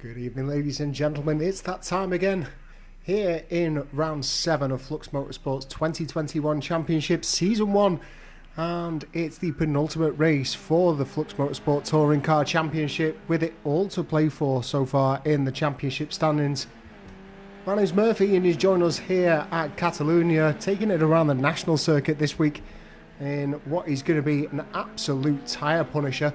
Good evening, ladies and gentlemen. It's that time again here in round 7 of Flux Motorsport's 2021 Championship Season 1, and it's the penultimate race for the Flux Motorsport Touring Car Championship, with it all to play for so far in the championship standings. My name's Murphy and he's joined us here at Catalunya, taking it around the national circuit this week in what is going to be an absolute tyre punisher.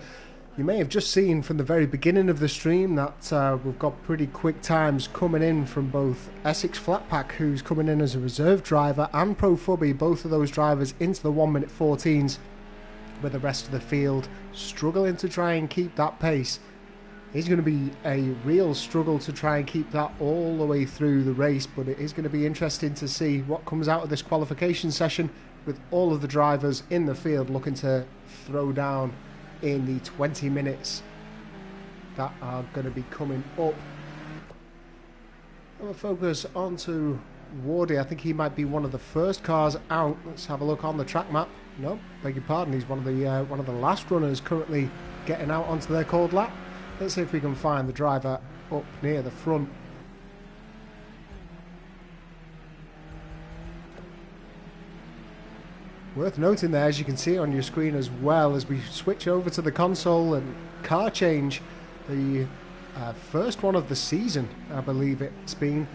You may have just seen from the very beginning of the stream that we've got pretty quick times coming in from both Essex Flatpack, who's coming in as a reserve driver, and Pro Fubby, both of those drivers into the 1 minute 14s, with the rest of the field struggling to try and keep that pace. It's going to be a real struggle to try and keep that all the way through the race, but it is going to be interesting to see what comes out of this qualification session, with all of the drivers in the field looking to throw down in the 20 minutes that are going to be coming up. I'm going to focus onto Wardy. I think he might be one of the first cars out. Let's have a look on the track map. No, beg your pardon, he's one of the last runners currently getting out onto their called lap. Let's see if we can find the driver up near the front. Worth noting there, as you can see on your screen as well, as we switch over to the console and car change, the first one of the season, I believe it's been,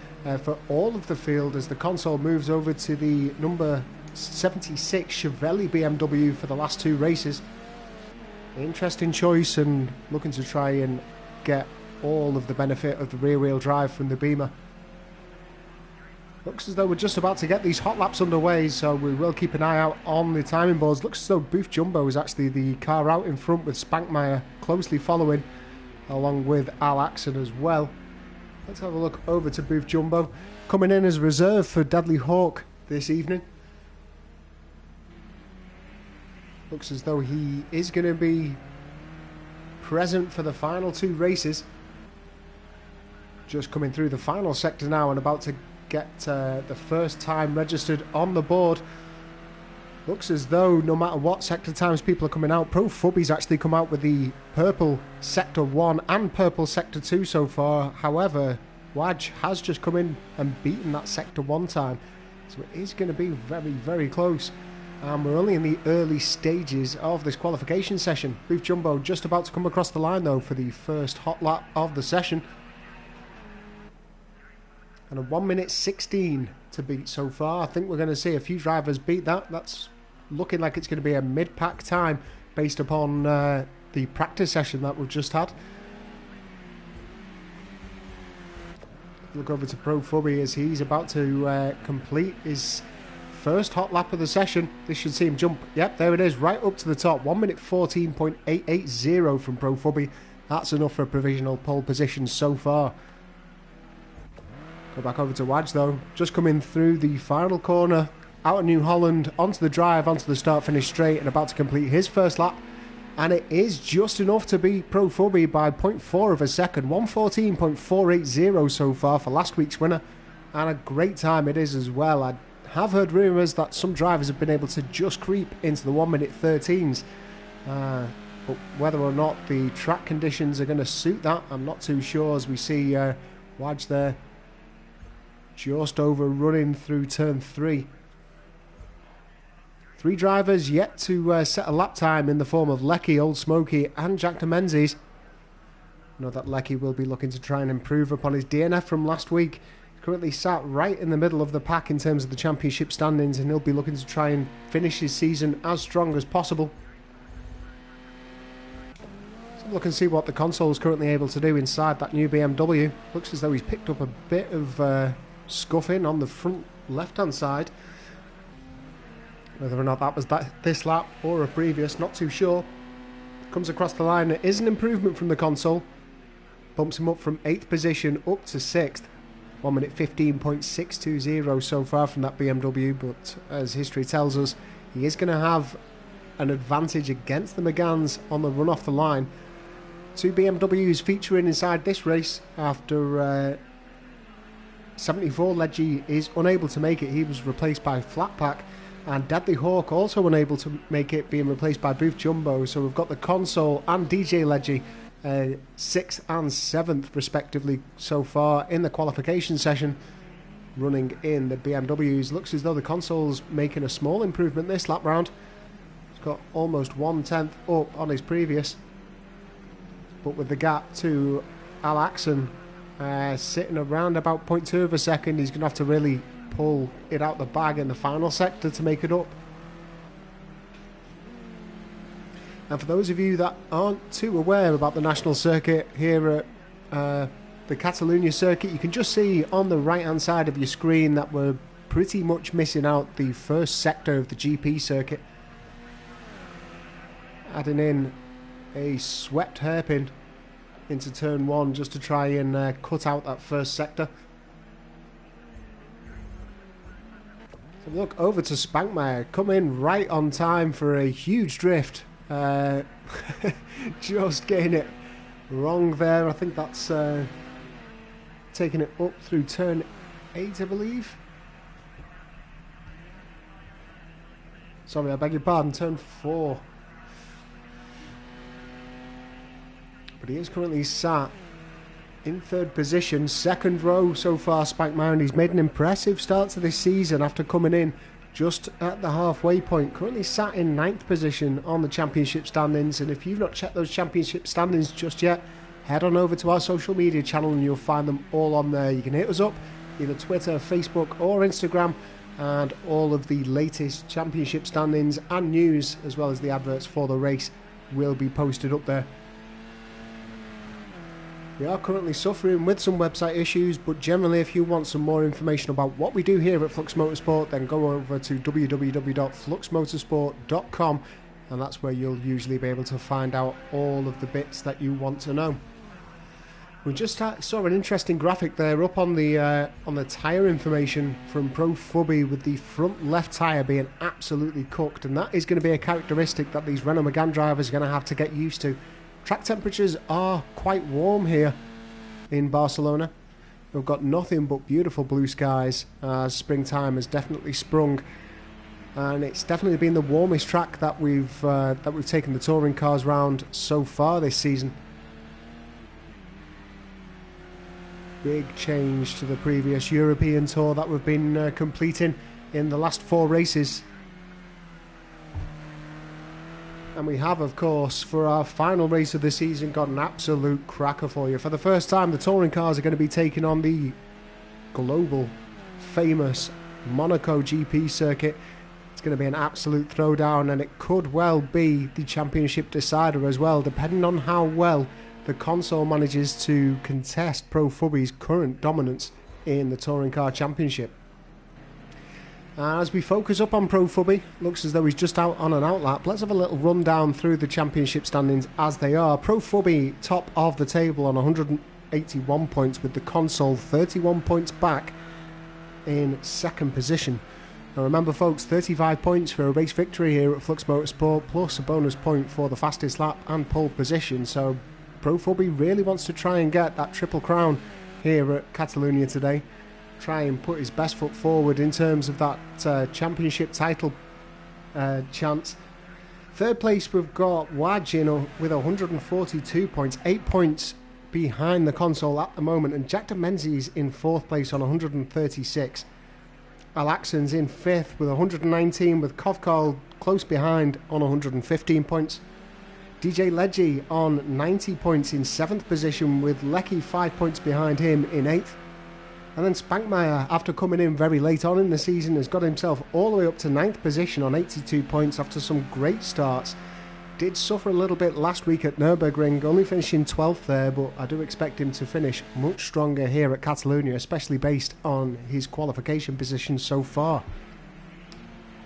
for all of the field, as the console moves over to the number 76 Chevrolet BMW for the last 2 races. Interesting choice, and looking to try and get all of the benefit of the rear wheel drive from the Beamer. Looks as though we're just about to get these hot laps underway, so we will keep an eye out on the timing boards. Looks as though Booth Jumbo is actually the car out in front, with Spankmeyer closely following, along with Al Axon as well. Let's have a look over to Booth Jumbo, coming in as a reserve for Dudley Hawk this evening. Looks as though he is going to be present for the final 2 races. Just coming through the final sector now and about to get the first time registered on the board. Looks as though no matter what sector times people are coming out, Pro Fubby's actually come out with the purple sector 1 and purple sector 2 so far. However, Wadge has just come in and beaten that sector 1 time, so it is going to be very, very close. And we're only in the early stages of this qualification session. Booth Jumbo just about to come across the line though for the first hot lap of the session. And a 1 minute 16 to beat so far. I think we're going to see a few drivers beat that. That's looking like it's going to be a mid-pack time based upon the practice session that we've just had. Look over to Pro Fubby as he's about to complete his first hot lap of the session. This should see him jump. Yep, there it is, right up to the top. 1 minute 14.880 from Pro Fubby. That's enough for a provisional pole position so far. Go back over to Wadge though, just coming through the final corner, out of New Holland, onto the drive, onto the start-finish straight, and about to complete his first lap. And it is just enough to beat Pro Fubby by 0.4 of a second, 1:14.480 so far for last week's winner. And a great time it is as well. I have heard rumours that some drivers have been able to just creep into the 1 minute 13s. But whether or not the track conditions are going to suit that, I'm not too sure, as we see Wadge there just overrunning through turn 3. 3 drivers yet to set a lap time in the form of Lecky, Old Smoky and Jack de Menzies. I know that Lecky will be looking to try and improve upon his DNF from last week. He's currently sat right in the middle of the pack in terms of the championship standings, and he'll be looking to try and finish his season as strong as possible. So look and see what the console is currently able to do inside that new BMW. Looks as though he's picked up a bit of scuffing on the front left-hand side. Whether or not that was this lap or a previous, not too sure. Comes across the line. It is an improvement from the console. Bumps him up from 8th position up to 6th. 1 minute 15.620 so far from that BMW, but as history tells us, he is going to have an advantage against the Megans on the run off the line. 2 BMWs featuring inside this race after 74 Leggy is unable to make it. He was replaced by Flatpack, and Dudley Hawk also unable to make it, being replaced by Booth Jumbo. So we've got the console and DJ Leggy 6th and 7th respectively so far in the qualification session, running in the BMWs. Looks as though the console's making a small improvement this lap round. He's got almost 1/10 up on his previous, but with the gap to Al Axon sitting around about 0.2 of a second, he's going to have to really pull it out the bag in the final sector to make it up. And for those of you that aren't too aware about the national circuit here at the Catalunya circuit, you can just see on the right hand side of your screen that we're pretty much missing out the first sector of the GP circuit. Adding in a swept hairpin into turn 1 just to try and cut out that first sector. So look over to Spankmeyer, come in right on time for a huge drift. Just getting it wrong there. I think that's taking it up through turn 8, I believe. Sorry, I beg your pardon, turn 4. But he is currently sat in 3rd position, 2nd row so far, Spankmeyer, and he's made an impressive start to this season after coming in just at the halfway point. Currently sat in 9th position on the championship standings, and if you've not checked those championship standings just yet, head on over to our social media channel and you'll find them all on there. You can hit us up, either Twitter, Facebook or Instagram, and all of the latest championship standings and news, as well as the adverts for the race, will be posted up there. We are currently suffering with some website issues, but generally if you want some more information about what we do here at Flux Motorsport, then go over to www.fluxmotorsport.com, and that's where you'll usually be able to find out all of the bits that you want to know. We just saw an interesting graphic there up on the tyre information from Pro Fubby, with the front left tyre being absolutely cooked, and that is going to be a characteristic that these Renault Megane drivers are going to have to get used to. Track temperatures are quite warm here in Barcelona. We've got nothing but beautiful blue skies as springtime has definitely sprung, and it's definitely been the warmest track that we've taken the touring cars round so far this season. Big change to the previous European tour that we've been completing in the last 4 races. And we have, of course, for our final race of the season, got an absolute cracker for you. For the first time, the touring cars are going to be taking on the global famous Monaco GP circuit. It's going to be an absolute throwdown, and it could well be the championship decider as well, depending on how well the console manages to contest Pro Fubby's current dominance in the touring car championship. As we focus up on Pro Fubby, looks as though he's just out on an outlap. Let's have a little rundown through the championship standings as they are. Pro Fubby top of the table on 181 points, with the console 31 points back in 2nd position. Now remember folks, 35 points for a race victory here at Flux Motorsport, plus a bonus point for the fastest lap and pole position. So Pro Fubby really wants to try and get that triple crown here at Catalunya today. Try and put his best foot forward in terms of that championship title chance. 3rd place we've got Wajin with 142 points, 8 points behind the console at the moment, and Jack de Menzies in 4th place on 136. Alaxon's in 5th with 119, with Kovkal close behind on 115 points. DJ Leggy on 90 points in 7th position, with Lecky 5 points behind him in 8th. And then Spankmeyer, after coming in very late on in the season, has got himself all the way up to 9th position on 82 points after some great starts. Did suffer a little bit last week at Nürburgring, only finishing 12th there, but I do expect him to finish much stronger here at Catalunya, especially based on his qualification position so far.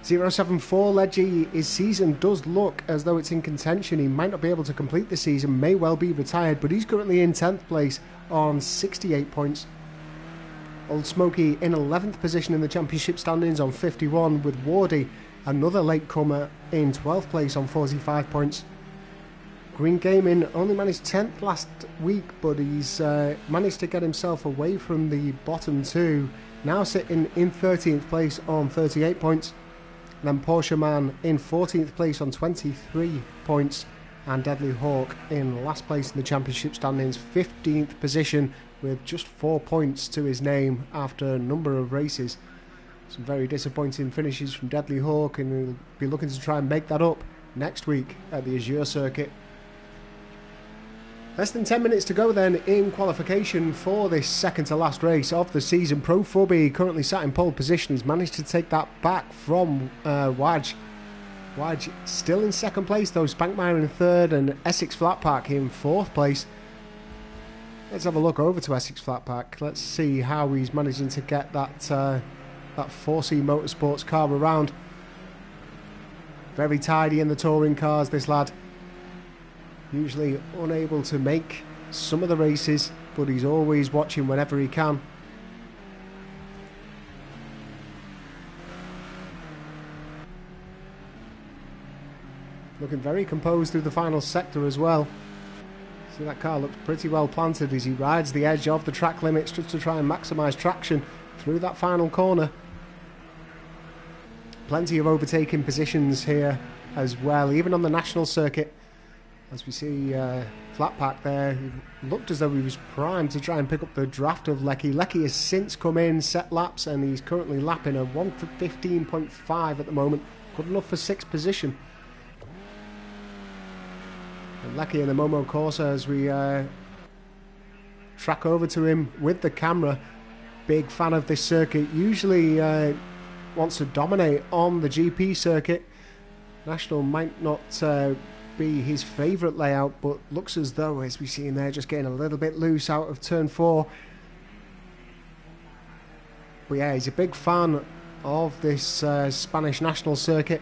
074 Leggy, his season does look as though it's in contention. He might not be able to complete the season, may well be retired, but he's currently in 10th place on 68 points. Old Smokey in 11th position in the championship standings on 51, with Wardy, another latecomer, in 12th place on 45 points. Green Gaming only managed 10th last week, but he's managed to get himself away from the bottom 2, now sitting in 13th place on 38 points. Then Porsche Man in 14th place on 23 points. and Deadly Hawk in last place in the championship standings, 15th position with just 4 points to his name after a number of races. Some very disappointing finishes from Deadly Hawk, and he'll be looking to try and make that up next week at the Azure circuit. Less than 10 minutes to go then in qualification for this second to last race of the season. Pro Fubby currently sat in pole position. He's managed to take that back from Waj. Waj still in second place though, Spankmeyer in third and Essex Flatpack in fourth place. Let's have a look over to Essex Flatpack. Let's see how he's managing to get that 4C Motorsports car around. Very tidy in the touring cars, this lad. Usually unable to make some of the races, but he's always watching whenever he can. Looking very composed through the final sector as well. See, that car looks pretty well planted as he rides the edge of the track limits just to try and maximise traction through that final corner. Plenty of overtaking positions here as well, even on the national circuit. As we see Flatpack there, he looked as though he was primed to try and pick up the draft of Lecky. Lecky has since come in, set laps, and he's currently lapping a 1:15.5 at the moment. Good enough for 6th position. And Lecky in the Momo Corsa as we track over to him with the camera. Big fan of this circuit. Usually wants to dominate on the GP circuit. National might not be his favourite layout, but looks as though, as we see him there, just getting a little bit loose out of turn 4. But yeah, he's a big fan of this Spanish national circuit.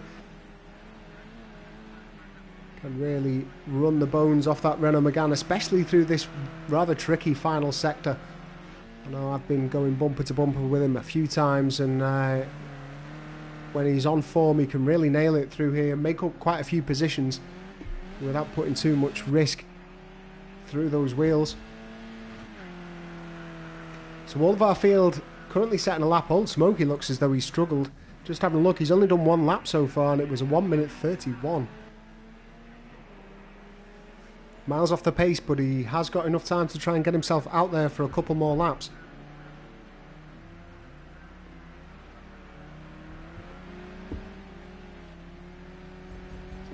Can really run the bones off that Renault Megane, especially through this rather tricky final sector. I know I've been going bumper to bumper with him a few times, and when he's on form he can really nail it through here, make up quite a few positions without putting too much risk through those wheels. So all of our field currently setting a lap. Old Smokey looks as though he struggled. Just having a look, he's only done one lap so far, and it was a 1:31. Miles off the pace, but he has got enough time to try and get himself out there for a couple more laps.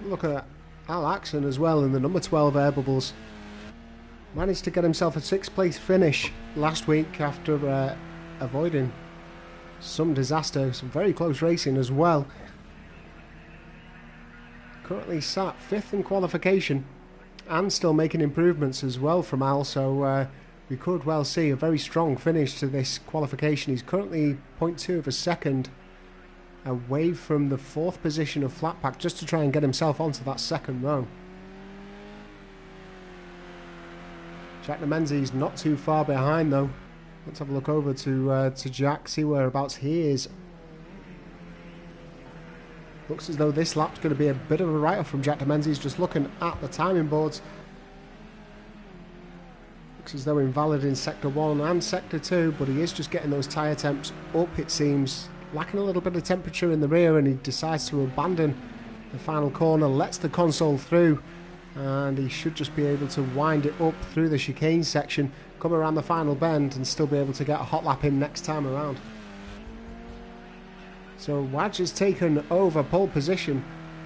Look at Al Axon as well in the number 12 air bubbles. Managed to get himself a 6th place finish last week after avoiding some disaster, some very close racing as well. Currently sat 5th in qualification and still making improvements as well from Al, so we could well see a very strong finish to this qualification. He's currently 0.2 of a second away from the 4th position of Flatpack, just to try and get himself onto that 2nd row. Jack Nemenzi's not too far behind though. Let's have a look over to Jack, see whereabouts he is. Looks as though this lap's going to be a bit of a write-off from Jack Nemenzi's, just looking at the timing boards. Looks as though invalid in Sector 1 and Sector 2, but he is just getting those tyre temps up, it seems. Lacking a little bit of temperature in the rear, and he decides to abandon the final corner, lets the console through, and he should just be able to wind it up through the chicane section, come around the final bend and still be able to get a hot lap in next time around. So Waj has taken over pole position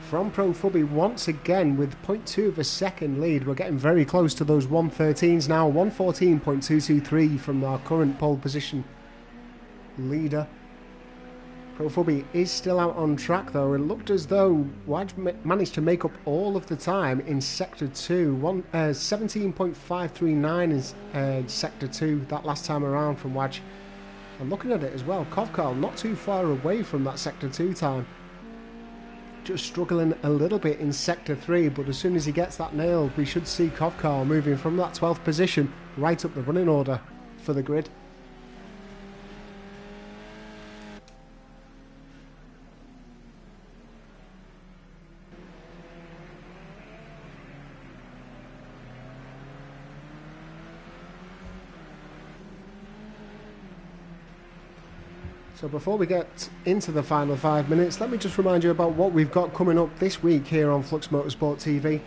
from Pro Fubby once again with 0.2 of a second lead. We're getting very close to those 113s now, 114.223 from our current pole position leader. Pro Fubby is still out on track though. It looked as though Waj managed to make up all of the time in Sector 2. 17.539 in Sector 2 that last time around from Waj. And looking at it as well, Kovkar not too far away from that Sector 2 time. Just struggling a little bit in Sector 3, but as soon as he gets that nailed, we should see Kovkar moving from that 12th position right up the running order for the grid. So before we get into the final 5 minutes, let me just remind you about what we've got coming up this week here on Flux Motorsport TV.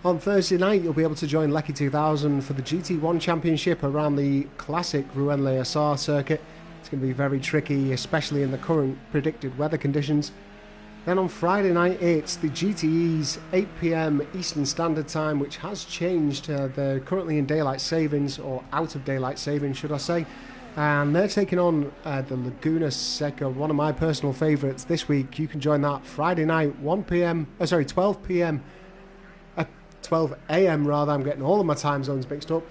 On Thursday night, you'll be able to join Lecky 2000 for the GT1 Championship around the classic Rouen-les-Essarts circuit. It's going to be very tricky, especially in the current predicted weather conditions. Then on Friday night, it's the GTE's 8 PM Eastern Standard Time, which has changed. They're currently in daylight savings, or out of daylight savings, should I say. And they're taking on the Laguna Seca, one of my personal favourites this week. You can join that Friday night, 12 a.m. rather. I'm getting all of my time zones mixed up.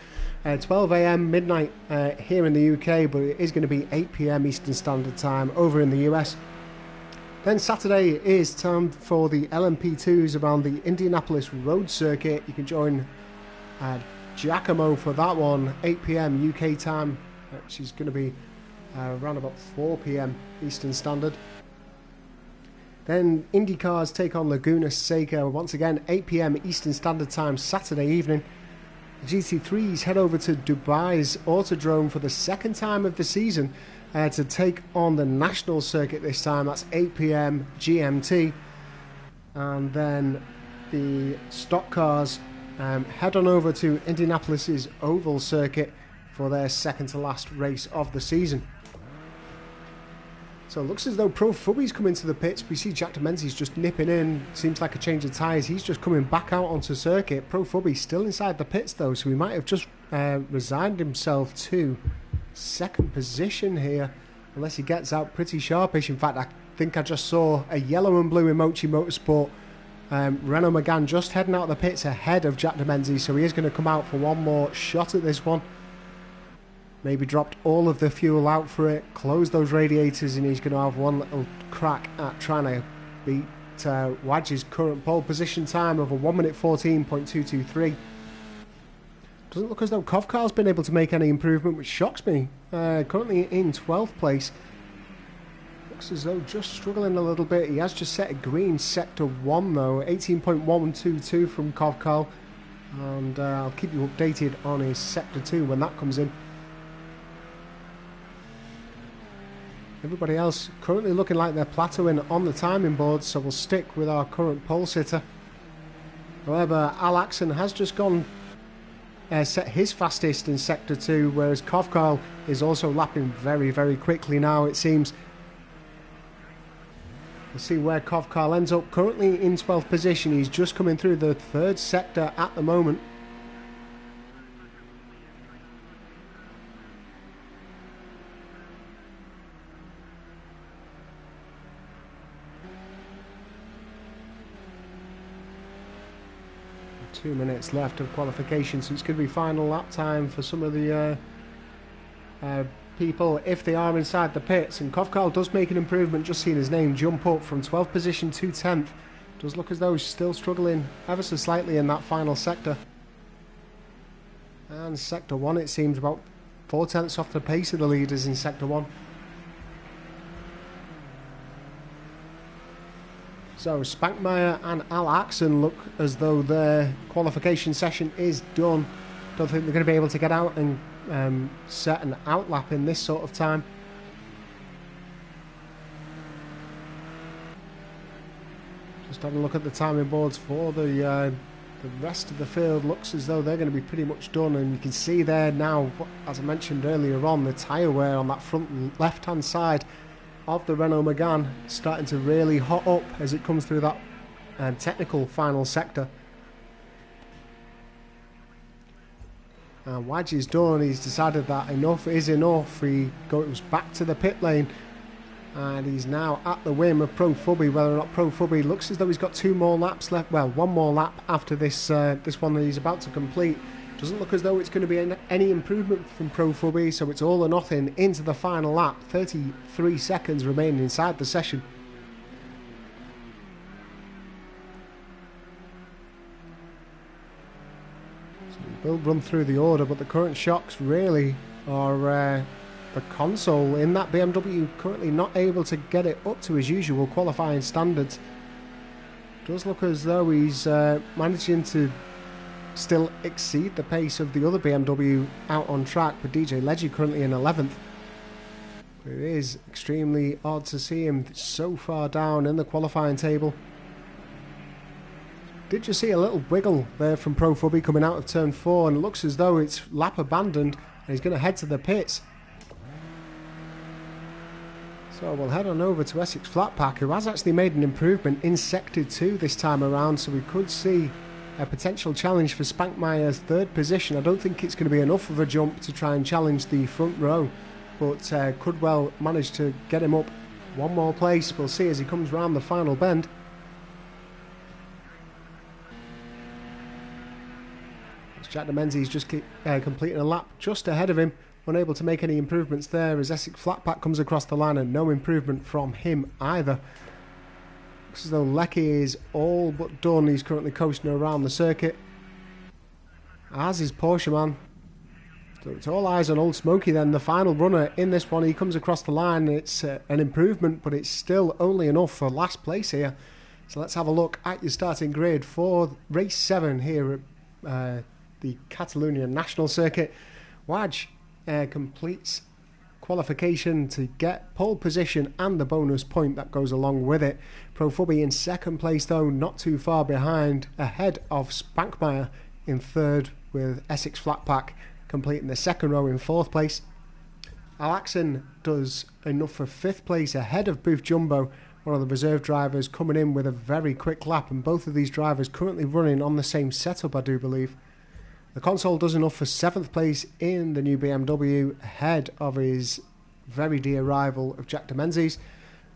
12 a.m. midnight here in the UK, but it is going to be 8 p.m. Eastern Standard Time over in the US. Then Saturday is time for the LMP2s around the Indianapolis Road Circuit. You can join Giacomo for that one, 8 p.m. UK time, which is going to be around about 4 p.m. Eastern Standard. Then IndyCars take on Laguna Seca once again, 8 p.m. Eastern Standard Time Saturday evening. The GT3s head over to Dubai's Autodrome for the second time of the season to take on the national circuit this time. That's 8 p.m. GMT. And then the stock cars head on over to Indianapolis's Oval Circuit for their second to last race of the season. So it looks as though Pro Fubby's coming to the pits. We see Jack Demenzi's just nipping in. Seems like a change of tyres. He's just coming back out onto circuit. Pro Fubby's still inside the pits though, so he might have just resigned himself to second position here, unless he gets out pretty sharpish. In fact, I think I just saw a yellow and blue eMotorsport Renault Megane just heading out of the pits ahead of Jack Demenzi, so he is going to come out for one more shot at this one. Maybe dropped all of the fuel out for it, closed those radiators, and he's going to have one little crack at trying to beat Wadge's current pole position time of a 1 minute 14.223. Doesn't look as though Kovkar's been able to make any improvement, which shocks me. Currently in 12th place. Looks as though just struggling a little bit. He has just set a green sector 1 though, 18.122 from Kovkar. And I'll keep you updated on his sector 2 when that comes in. Everybody else currently looking like they're plateauing on the timing board, so we'll stick with our current pole sitter. However, Al Axon has just gone set his fastest in sector 2, whereas Kovkar is also lapping very, very quickly now, it seems. We'll see where Kovkar ends up. Currently in 12th position, he's just coming through the third sector at the moment. Two minutes left of qualification, so it's going to be final lap time for some of the people if they are inside the pits. And Kovkar does make an improvement, just seeing his name jump up from 12th position to 10th. Does look as though he's still struggling ever so slightly in that final sector. And sector 1, it seems about 4 tenths off the pace of the leaders in sector 1. So Spankmeyer and Al Axon look as though their qualification session is done. Don't think they're going to be able to get out and set an outlap in this sort of time. Just having a look at the timing boards for the rest of the field. Looks as though they're going to be pretty much done, and you can see there now, as I mentioned earlier on, the tyre wear on that front left hand side of the Renault Megane starting to really hot up as it comes through that technical final sector. And Wadge is done. He's decided that enough is enough. He goes back to the pit lane, and he's now at the whim of Pro Fubby. Whether or not Pro Fubby looks as though he's got 2 more laps left, well, 1 more lap after this this one that he's about to complete. Doesn't look as though it's going to be any improvement from Pro Fubby, so it's all or nothing into the final lap. 33 seconds remaining inside the session. So we'll run through the order, but the current shocks really are the console in that BMW currently not able to get it up to his usual qualifying standards. Does look as though he's managing to still exceed the pace of the other BMW out on track, with DJ Leggy currently in 11th. It is extremely odd to see him so far down in the qualifying table. Did you see a little wiggle there from Pro Fubby coming out of turn 4, and it looks as though it's lap abandoned and he's going to head to the pits. So we'll head on over to Essex Flatpack, who has actually made an improvement in Sector 2 this time around, so we could see a potential challenge for Spankmeyer's third position. I don't think it's going to be enough of a jump to try and challenge the front row, but could well manage to get him up one more place. We'll see as he comes round the final bend. Jack Menzies just completing a lap just ahead of him, unable to make any improvements there as Essex Flatpack comes across the line, and no improvement from him either. Looks as though Lecky is all but done. He's currently coasting around the circuit, as is Porsche Man. So it's all eyes on Old Smoky then, the final runner in this one. He comes across the line. It's an improvement, but it's still only enough for last place here. So let's have a look at your starting grid for race 7 here at the Catalunya National Circuit. Waj completes qualification to get pole position and the bonus point that goes along with it. Pro Fubby in second place though, not too far behind, ahead of Spankmeyer in third, with Essex Flatpack completing the second row in fourth place. Alaxon does enough for fifth place ahead of Booth Jumbo, one of the reserve drivers, coming in with a very quick lap, and both of these drivers currently running on the same setup, I do believe. The console does enough for 7th place in the new BMW, ahead of his very dear rival of Jack Menzies.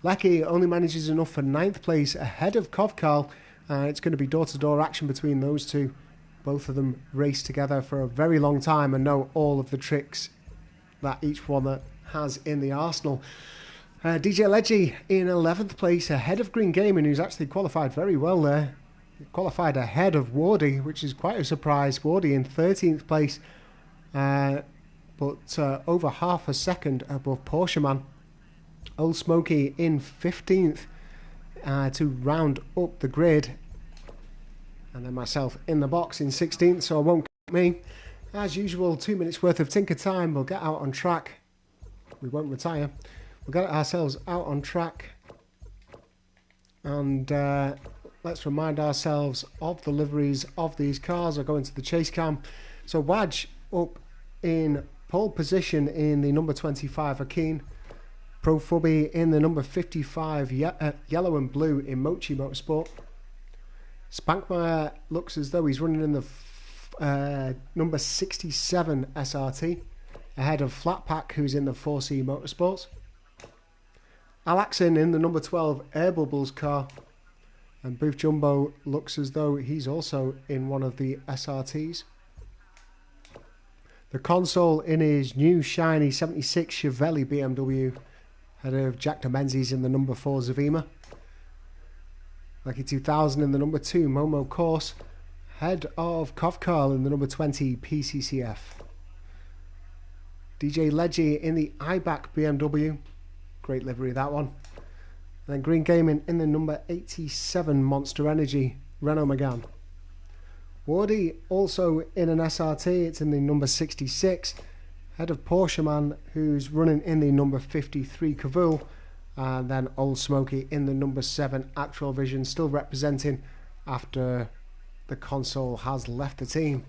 Lecky only manages enough for 9th place ahead of Kovkarl. It's going to be door-to-door action between those two. Both of them race together for a very long time and know all of the tricks that each one has in the arsenal. DJ Leggy in 11th place ahead of Green Gaming, who's actually qualified very well there. Qualified ahead of Wardy, which is quite a surprise. Wardy in 13th place, but over half a second above Porsche Man. Old Smoky in 15th to round up the grid, and then myself in the box in 16th, so I won't count me. As usual, 2 minutes worth of tinker time. We'll get out on track. We won't retire. We'll get ourselves out on track, and let's remind ourselves of the liveries of these cars. I'll go into the chase cam. So Waj up in pole position in the number 25 Akeen. Pro Fubby in the number 55 yellow and blue in eMotorsports. Spankmeyer looks as though he's running in the number 67 SRT, ahead of Flatpack, who's in the 4C Motorsports. Alaxon in the number 12 Air Bubbles car. And Booth Jumbo looks as though he's also in one of the SRTs. The console in his new shiny 76 Chevelle BMW, ahead of Jack Menzies in the number 4 Zavima. Lucky 2000 in the number 2 Momo Course, ahead of Kovkarl in the number 20 PCCF. DJ Leggy in the IBAC BMW, great livery that one. And then Green Gaming in the number 87 Monster Energy Renault Megane. Wardy also in an SRT, it's in the number 66, ahead of Porsche Man, who's running in the number 53 Cavoul, and then Old Smoky in the number 7 Actual Vision, still representing after the console has left the team.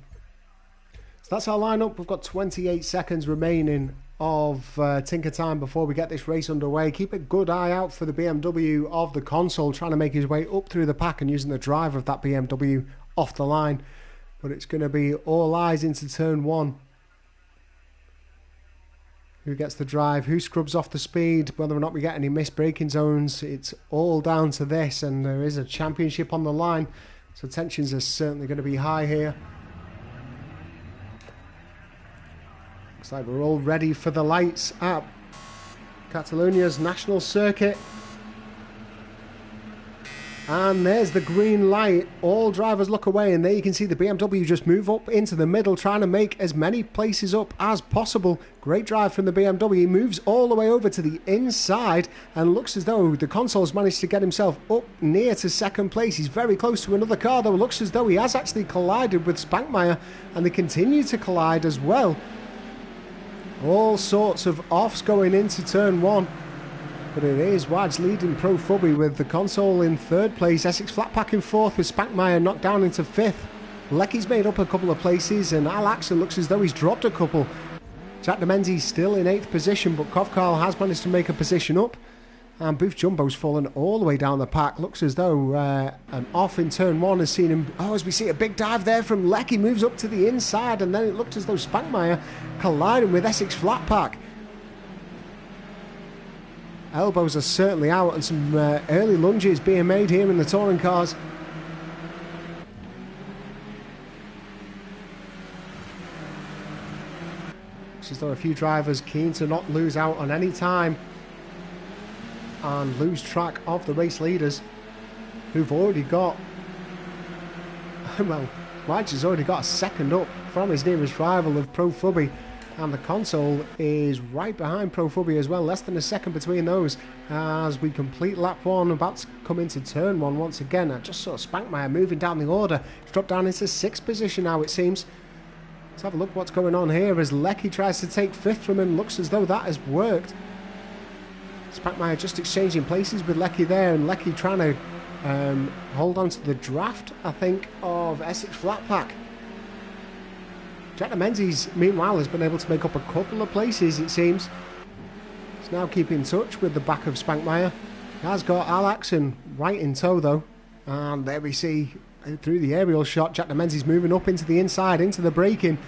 So that's our lineup. We've got 28 seconds remaining of tinker time before we get this race underway. Keep a good eye out for the BMW of the console, trying to make his way up through the pack and using the drive of that BMW off the line. But it's going to be all eyes into turn 1. Who gets the drive, who scrubs off the speed, whether or not we get any missed braking zones, it's all down to this, and there is a championship on the line, so tensions are certainly going to be high here. Looks like we're all ready for the lights at Catalunya's national circuit. And there's the green light. All drivers look away, and there you can see the BMW just move up into the middle, trying to make as many places up as possible. Great drive from the BMW. He moves all the way over to the inside and looks as though the console's managed to get himself up near to second place. He's very close to another car, though. It looks as though he has actually collided with Spankmeyer, and they continue to collide as well. All sorts of offs going into turn 1. But it is Wadge leading Pro Fubby with the console in third place. Essex Flatpack in fourth with Spankmeyer knocked down into fifth. Lecky's made up a couple of places and Al Axon looks as though he's dropped a couple. Jack Demenzi's still in 8th position, but Kovkarl has managed to make a position up. And Booth Jumbo's fallen all the way down the pack. Looks as though an off in turn 1 has seen him. Oh, as we see a big dive there from Lecky, moves up to the inside, and then it looked as though Spankmeyer colliding with Essex Flatpack. Elbows are certainly out, and some early lunges being made here in the touring cars. Looks as though a few drivers keen to not lose out on any time and lose track of the race leaders who've already got, well, Wadge has already got a second up from his nearest rival of Pro Fubby, and the console is right behind Pro Fubby as well, less than a second between those as we complete lap 1, about to come into turn 1 once again. I just saw Spankmeyer moving down the order. He's dropped down into 6th position now, it seems. Let's have a look what's going on here as Lecky tries to take 5th from him. Looks as though that has worked. Spankmeyer just exchanging places with Lecky there, and Lecky trying to hold on to the draft, I think, of Essex Flatpack. Jack Menzies, meanwhile, has been able to make up a couple of places, it seems. He's now keeping in touch with the back of Spankmeyer. He has got Al Axon right in tow, though. And there we see, through the aerial shot, Jack Menzies moving up into the inside, into the braking.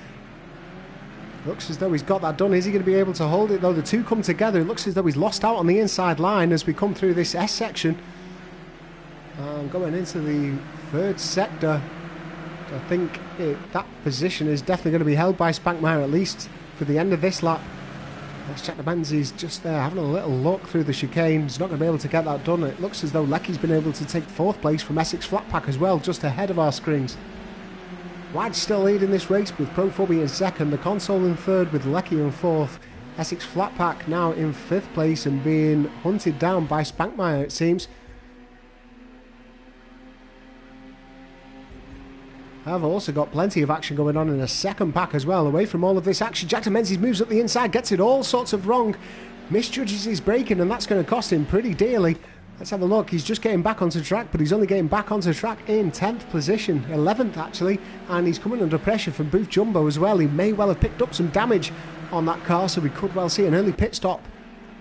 Looks as though he's got that done. Is he going to be able to hold it, though? The two come together. It looks as though he's lost out on the inside line as we come through this S section. And going into the 3rd sector, I think that position is definitely going to be held by Spankmeyer, at least for the end of this lap. Let's check the Menzies just there, having a little look through the chicane. He's not going to be able to get that done. It looks as though Lecky's been able to take 4th place from Essex Flatpack as well, just ahead of our screens. Wadge still leading this race with Pro Fubby in 2nd, the console in 3rd with Lecky in 4th. Essex Flatpack now in 5th place and being hunted down by Spankmeyer, it seems. I've also got plenty of action going on in a 2nd pack as well. Away from all of this action, Jack Menzies moves up the inside, gets it all sorts of wrong, misjudges his braking, and that's going to cost him pretty dearly. Let's have a look. He's just getting back onto track, but he's only getting back onto track in 10th position, 11th actually, and he's coming under pressure from Booth Jumbo as well. He may well have picked up some damage on that car, so we could well see an early pit stop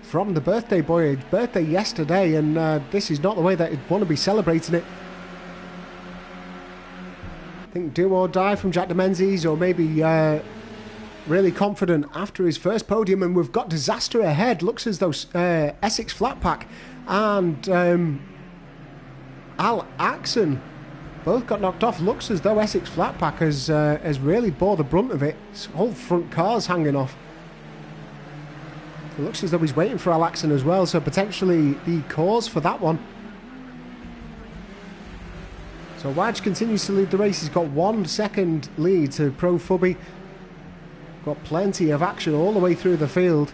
from the birthday boy. His birthday yesterday, and this is not the way that he'd want to be celebrating it. I think do or die from Jack Menzies, or maybe really confident after his first podium, and we've got disaster ahead. Looks as though Essex Flatpack and Al Axon both got knocked off. Looks as though Essex Flatpack has really bore the brunt of it. His whole front car's hanging off. It looks as though he's waiting for Al Axon as well, so potentially the cause for that one. So Wadge continues to lead the race. He's got 1 second lead to Pro Fubby. Got plenty of action all the way through the field.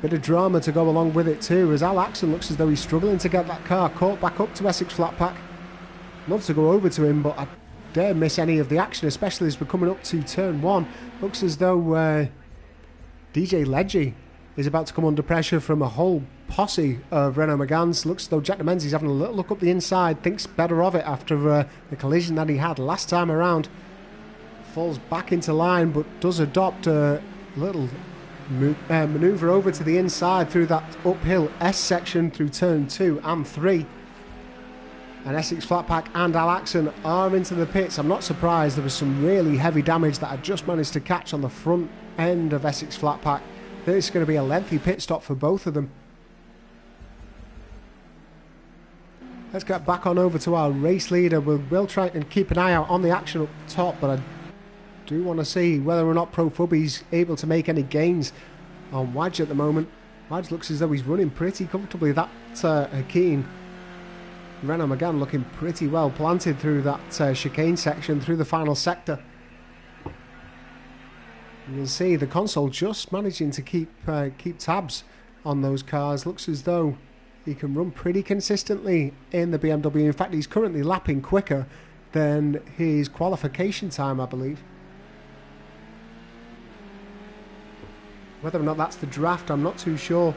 Bit of drama to go along with it too, as Al Axon looks as though he's struggling to get that car caught back up to Essex Flatpack. Love to go over to him, but I dare miss any of the action, especially as we're coming up to turn 1. Looks as though DJ Ledgy is about to come under pressure from a whole posse of Renault Megans. Looks as though Jack Menzies having a little look up the inside, thinks better of it after the collision that he had last time around. Falls back into line, but does adopt a little manoeuvre over to the inside through that uphill S section through turn 2 and 3. And Essex Flatpack and Al Axon are into the pits. I'm not surprised. There was some really heavy damage that I just managed to catch on the front end of Essex Flatpack. This is going to be a lengthy pit stop for both of them. Let's get back on over to our race leader. We'll try and keep an eye out on the action up top, but I do want to see whether or not Pro Fubby's able to make any gains on Wadge at the moment. Wadge looks as though he's running pretty comfortably. That Hakeen Renault Megane looking pretty well planted through that chicane section, through the final sector. You can see the console just managing to keep tabs on those cars. Looks as though he can run pretty consistently in the BMW. In fact, he's currently lapping quicker than his qualification time, I believe. Whether or not that's the draft, I'm not too sure.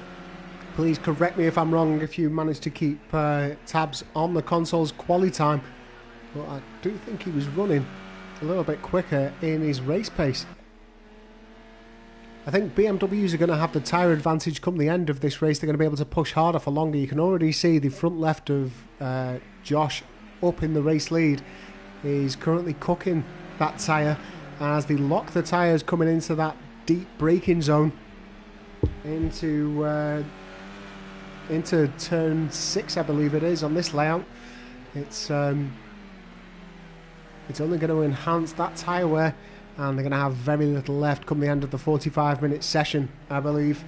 Please correct me if I'm wrong if you managed to keep tabs on the console's quali time. But I do think he was running a little bit quicker in his race pace. I think BMWs are going to have the tyre advantage come the end of this race. They're going to be able to push harder for longer. You can already see the front left of Josh up in the race lead is currently cooking that tyre as they lock the tyres coming into that deep braking zone into turn 6, I believe it is, on this layout. It's only going to enhance that tyre wear, and they're going to have very little left come the end of the 45-minute session, I believe.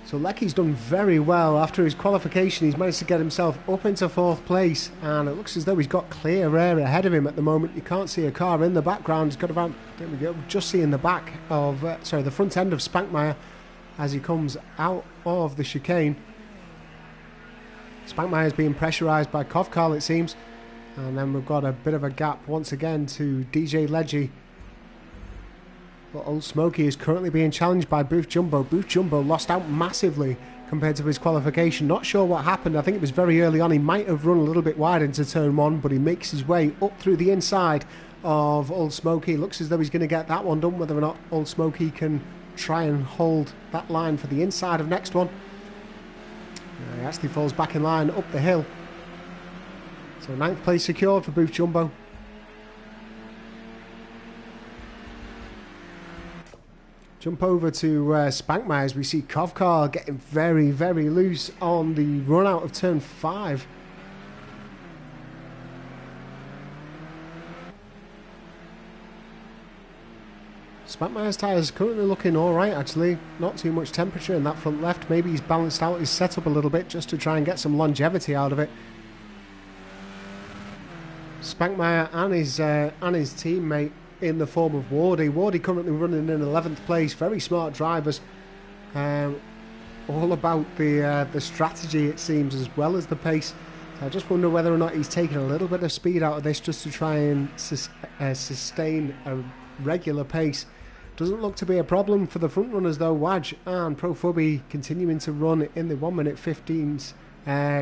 So Lecky's done very well. After his qualification, he's managed to get himself up into 4th place, and it looks as though he's got clear air ahead of him at the moment. You can't see a car in the background. He's got about, there we go, just seeing the back of, the front end of Spankmeyer as he comes out of the chicane. Spankmeyer's being pressurised by Kovkarl, it seems. And then we've got a bit of a gap once again to DJ Leggy. But Old Smoky is currently being challenged by Booth Jumbo. Booth Jumbo lost out massively compared to his qualification. Not sure what happened. I think it was very early on. He might have run a little bit wide into turn 1, but he makes his way up through the inside of Old Smoky. Looks as though he's going to get that one done. Whether or not Old Smoky can try and hold that line for the inside of next one. He actually falls back in line up the hill. So 9th place secured for Booth Jumbo. Jump over to Spankmeyer as we see Kovkarl getting very, very loose on the run out of turn 5. Spankmeyer's tyres currently looking alright actually. Not too much temperature in that front left. Maybe he's balanced out his setup a little bit just to try and get some longevity out of it. Spankmeyer and his teammate in the form of Wardy. Wardy currently running in 11th place. Very smart drivers. All about the strategy, it seems, as well as the pace. So I just wonder whether or not he's taking a little bit of speed out of this just to try and sustain a regular pace. Doesn't look to be a problem for the front runners though. Waj and Profubby continuing to run in the 1 minute 15s.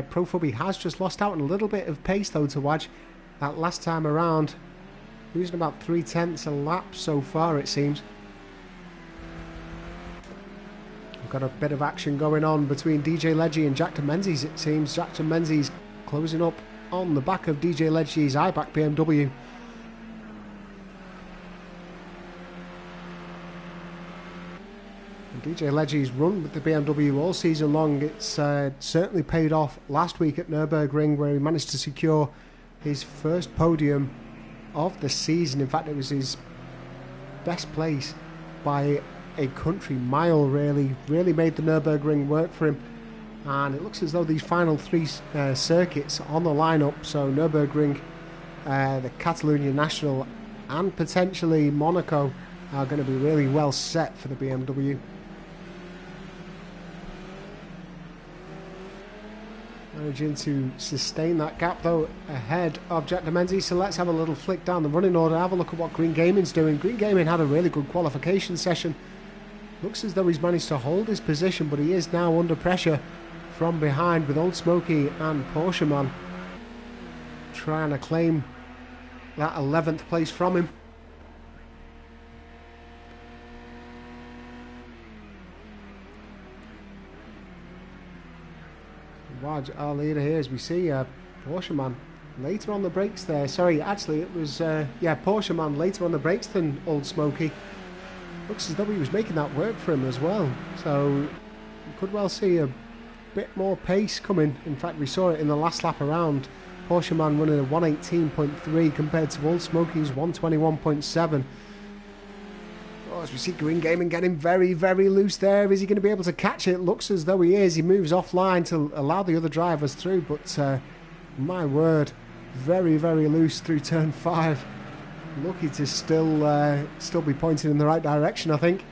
Profubby has just lost out on a little bit of pace though to Waj that last time around. Losing about 3/10 a lap so far, it seems. We've got a bit of action going on between DJ Leggy and Jack de Menzies, it seems. Jack de Menzies closing up on the back of DJ Leggy's I-back BMW. And DJ Leggy's run with the BMW all season long, it's certainly paid off last week at Nürburgring, where he managed to secure his first podium of the season. In fact, it was his best place by a country mile, really made the Nürburgring work for him. And it looks as though these final 3 circuits on the lineup, so Nürburgring, the Catalunya National and potentially Monaco, are going to be really well set for the BMW. Managing to sustain that gap though ahead of Jack de Menzies. So let's have a little flick down the running order, have a look at what Green Gaming's doing. Green Gaming had a really good qualification session. Looks as though he's managed to hold his position, but he is now under pressure from behind with Old Smoky and Porsche Man trying to claim that 11th place from him. Waj, our leader here, as we see Porsche Man later on the brakes there. Sorry, actually it was Porsche Man later on the brakes than Old Smoky. Looks as though he was making that work for him as well. So you could well see a bit more pace coming. In fact, we saw it in the last lap around. Porsche Man running a 118.3 compared to Old Smoky's 121.7. As we see Green Gaming getting very, very loose there. Is he going to be able to catch it? Looks as though he is. He moves offline to allow the other drivers through, but my word, very, very loose through turn 5. Lucky to still be pointing in the right direction, I think.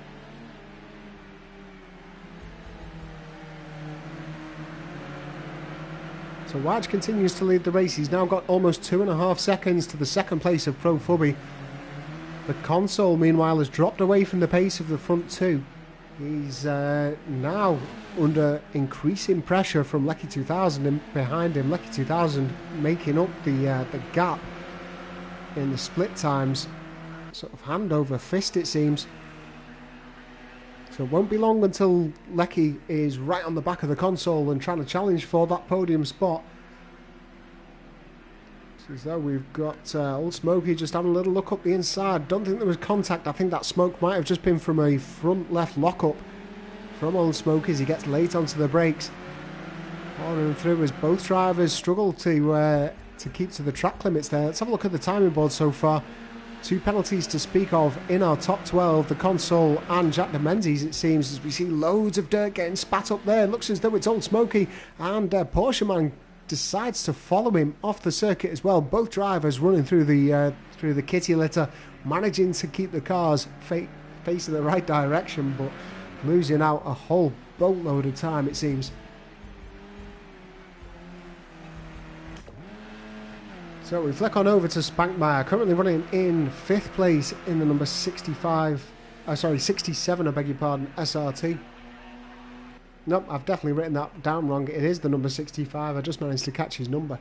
So Waj continues to lead the race. He's now got almost 2.5 seconds to the second place of Profubby. The console, meanwhile, has dropped away from the pace of the front 2. He's now under increasing pressure from Lecky 2000 and behind him. Lecky 2000 making up the gap in the split times, sort of hand over fist it seems. So it won't be long until Lecky is right on the back of the console and trying to challenge for that podium spot. It's as though we've got Old Smokey just having a little look up the inside. Don't think there was contact. I think that smoke might have just been from a front left lockup from Old Smokey as he gets late onto the brakes. Ordering through as both drivers struggle to keep to the track limits there. Let's have a look at the timing board so far. 2 penalties to speak of in our top 12, the console and Jack de Menzies, it seems, as we see loads of dirt getting spat up there. It looks as though it's Old Smokey, and Porsche Man decides to follow him off the circuit as well. Both drivers running through the kitty litter, managing to keep the cars facing the right direction, but losing out a whole boatload of time, it seems. So we flick on over to Spankmeyer, currently running in 5th place in the number 67, I beg your pardon, SRT. Nope, I've definitely written that down wrong. It is the number 65. I just managed to catch his number.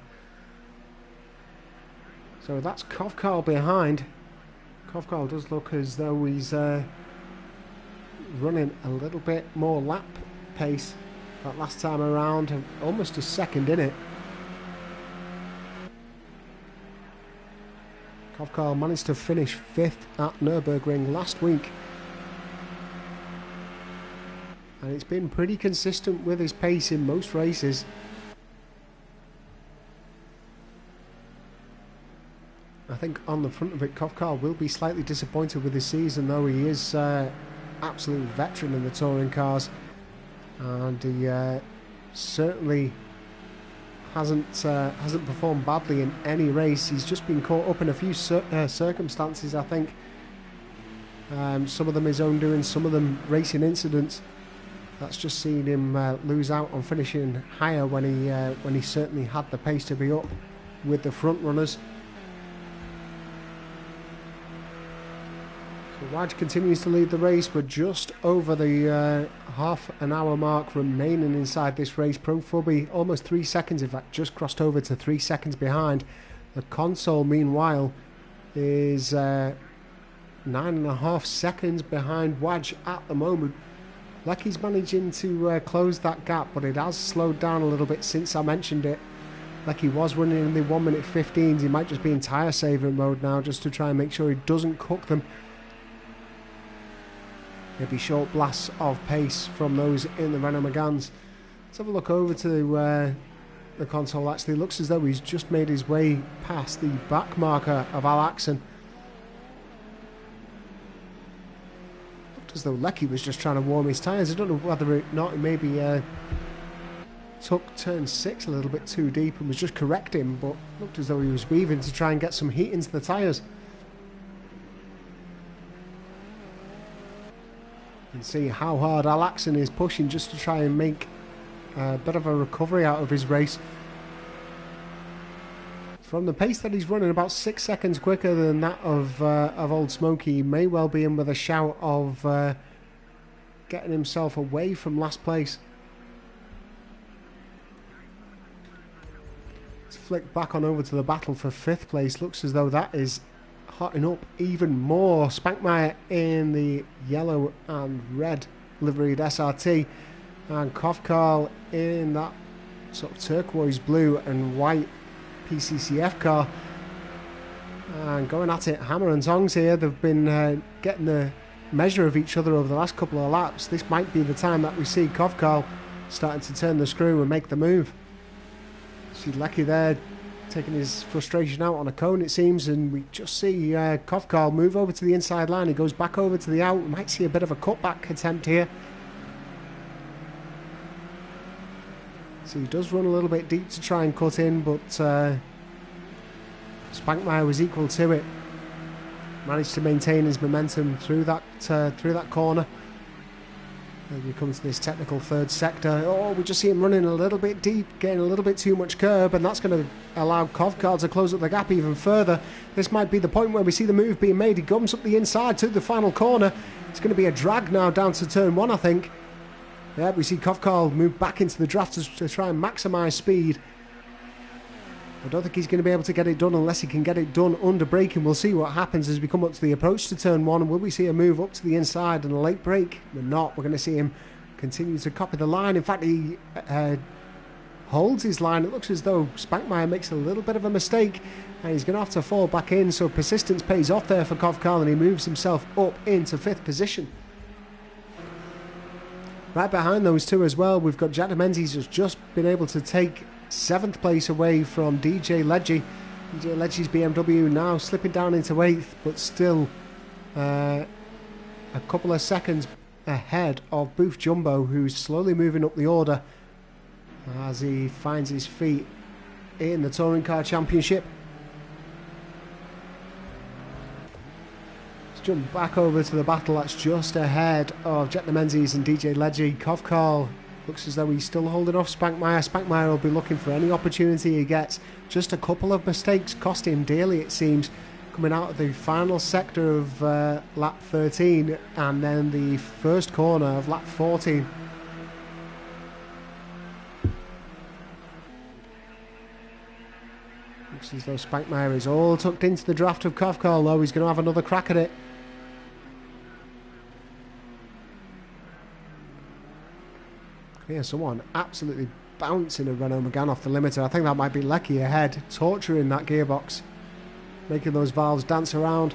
So that's Kovkarl behind. Kovkarl does look as though he's running a little bit more lap pace that last time around, almost a second in it. Kovkarl managed to finish 5th at Nürburgring last week. And it's been pretty consistent with his pace in most races. I think on the front of it, Kovkarl will be slightly disappointed with his season, though he is absolute veteran in the touring cars. And he certainly hasn't performed badly in any race. He's just been caught up in a few circumstances, I think. Some of them his own doing, some of them racing incidents. That's just seen him lose out on finishing higher when he certainly had the pace to be up with the front runners. So Waj continues to lead the race. We're just over the half an hour mark remaining inside this race. Pro Fubby almost 3 seconds, in fact just crossed over to 3 seconds behind. The console meanwhile is 9.5 seconds behind Waj at the moment. Lecky's managing to close that gap, but it has slowed down a little bit since I mentioned it. Lecky was running in the 1 minute 15s. He might just be in tyre saving mode now, just to try and make sure he doesn't cook them. Maybe short blasts of pace from those in the Renault Megans. Let's have a look over to the console. Actually, looks as though he's just made his way past the back marker of Al Axon. As though Lecky was just trying to warm his tyres. I don't know whether or not he maybe took turn 6 a little bit too deep and was just correcting, but looked as though he was weaving to try and get some heat into the tyres. You can see how hard Al Axon is pushing just to try and make a bit of a recovery out of his race. From the pace that he's running, about 6 seconds quicker than that of Old Smokey, he may well be in with a shout of getting himself away from last place. Let's flick back on over to the battle for 5th place. Looks as though that is hotting up even more. Spankmeyer in the yellow and red liveried SRT, and Kovkarl in that sort of turquoise blue and white PCCF car, and going at it hammer and tongs here. They've been getting the measure of each other over the last couple of laps. This might be the time that we see Kovkarl starting to turn the screw and make the move. See Lecky there taking his frustration out on a cone, it seems, and we just see Kovkarl move over to the inside line. He goes back over to the out. We might see a bit of a cutback attempt here. So he does run a little bit deep to try and cut in, but Spankmeyer was equal to it. Managed to maintain his momentum through that corner. As we come to this technical third sector, oh, we just see him running a little bit deep, getting a little bit too much curb, and that's going to allow Kovkar to close up the gap even further. This might be the point where we see the move being made. He comes up the inside to the final corner. It's going to be a drag now down to turn 1, I think. Yeah, we see Kovkar move back into the draft to try and maximise speed. I don't think he's going to be able to get it done unless he can get it done under braking. We'll see what happens as we come up to the approach to turn 1. Will we see a move up to the inside and a late brake? We're not. We're going to see him continue to copy the line. In fact, he holds his line. It looks as though Spankmeyer makes a little bit of a mistake and he's going to have to fall back in. So persistence pays off there for Kovkar and he moves himself up into 5th position. Right behind those two as well, we've got Jack Menzies who's just been able to take 7th place away from DJ Leggy. DJ Leggy's BMW now slipping down into 8th, but still a couple of seconds ahead of Booth Jumbo, who's slowly moving up the order as he finds his feet in the Touring Car Championship. Let's jump back over to the battle that's just ahead of Jack Menzies and DJ Leggy. Kovkar looks as though he's still holding off Spankmeyer. Spankmeyer will be looking for any opportunity he gets. Just a couple of mistakes cost him dearly, it seems, coming out of the final sector of lap 13 and then the first corner of lap 14. Looks as though Spankmeyer is all tucked into the draft of Kovkar, though. He's going to have another crack at it. Yeah, someone absolutely bouncing a Renault Megane off the limiter. I think that might be Lecky ahead, torturing that gearbox, making those valves dance around.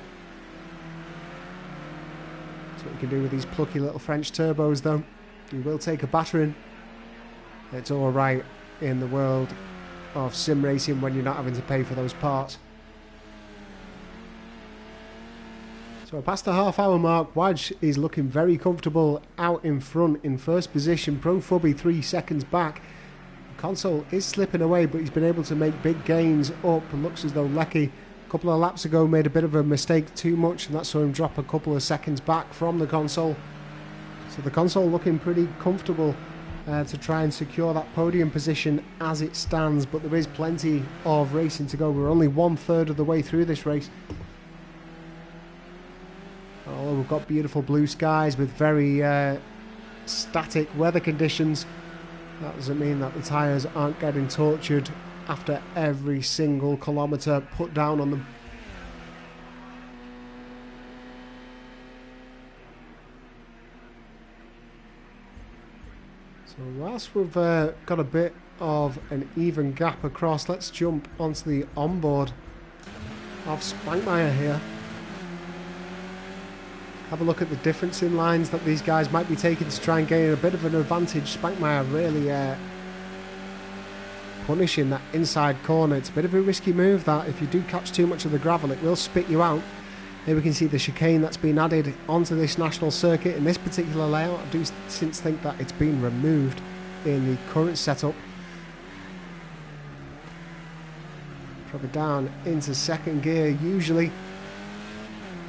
That's what you can do with these plucky little French turbos, though. You will take a battering. It's all right in the world of sim racing when you're not having to pay for those parts. So past the half-hour mark, Wadge is looking very comfortable out in front in first position. Pro Fubby 3 seconds back. The console is slipping away, but he's been able to make big gains up. And looks as though Lecky, a couple of laps ago, made a bit of a mistake too much, and that saw him drop a couple of seconds back from the console. So the console looking pretty comfortable to try and secure that podium position as it stands. But there is plenty of racing to go. We're only 1/3 of the way through this race. Oh, we've got beautiful blue skies with very static weather conditions. That doesn't mean that the tyres aren't getting tortured after every single kilometre put down on them. So whilst we've got a bit of an even gap across, let's jump onto the onboard of Spankmeyer here. Have a look at the difference in lines that these guys might be taking to try and gain a bit of an advantage. Spankmeyer really punishing that inside corner. It's a bit of a risky move that. If you do catch too much of the gravel, it will spit you out. Here we can see the chicane that's been added onto this national circuit in this particular layout. I do since think that it's been removed in the current setup. Probably down into second gear usually.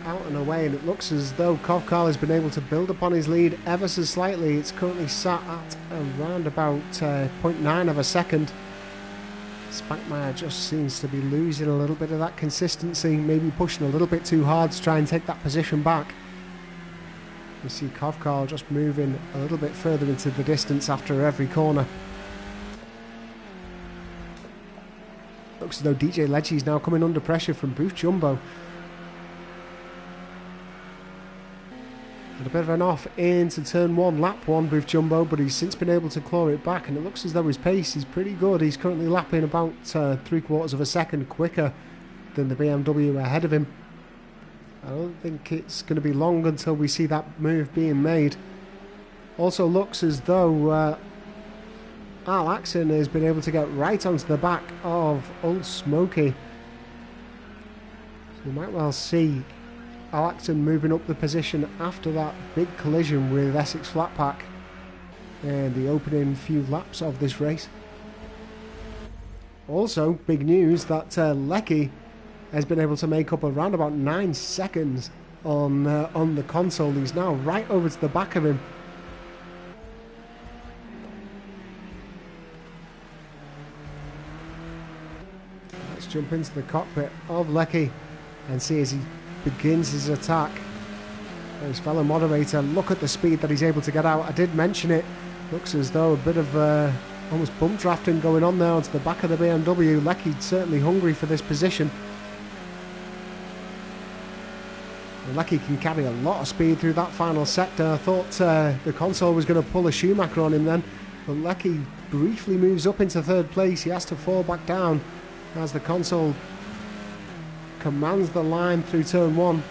Out and away, and it looks as though Kovkar has been able to build upon his lead ever so slightly. It's currently sat at around about 0.9 of a second. Spankmeyer just seems to be losing a little bit of that consistency, maybe pushing a little bit too hard to try and take that position back. You see Kovkar just moving a little bit further into the distance after every corner. Looks as though DJ Leggy is now coming under pressure from Booth Jumbo. And a bit of an off into turn 1, lap 1, Booth Jumbo, but he's since been able to claw it back, and it looks as though his pace is pretty good. He's currently lapping about 3/4 of a second quicker than the BMW ahead of him. I don't think it's going to be long until we see that move being made. Also looks as though Al Axon has been able to get right onto the back of Old Smoky. So we might well see Al Axon moving up the position after that big collision with Essex Flatpack and the opening few laps of this race. Also, big news that Lecky has been able to make up around about 9 seconds on the console. He's now right over to the back of him. jump into the cockpit of Lecky and see as he begins his attack. His fellow moderator, look at the speed that he's able to get out. I did mention it. Looks as though a bit of almost bump drafting going on there onto the back of the BMW. Lecky certainly hungry for this position. Lecky can carry a lot of speed through that final sector. I thought the console was going to pull a Schumacher on him then, but Lecky briefly moves up into third place. He has to fall back down as the console commands the line through turn one.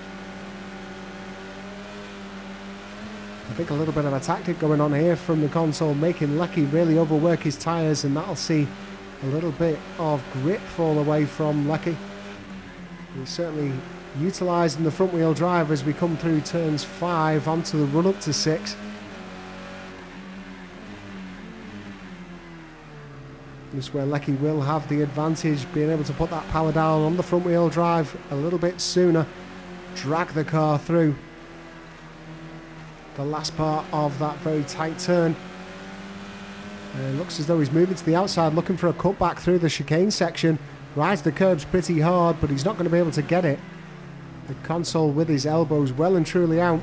I think a little bit of a tactic going on here from the console, making Lecky really overwork his tyres, and that'll see a little bit of grip fall away from Lecky. He's certainly utilising the front wheel drive as we come through turns 5 onto the run up to 6. This is where Lecky will have the advantage, being able to put that power down on the front wheel drive a little bit sooner, drag the car through the last part of that very tight turn. It looks as though he's moving to the outside, looking for a cutback through the chicane section. Rides the curbs pretty hard, but he's not going to be able to get it. The console with his elbows well and truly out.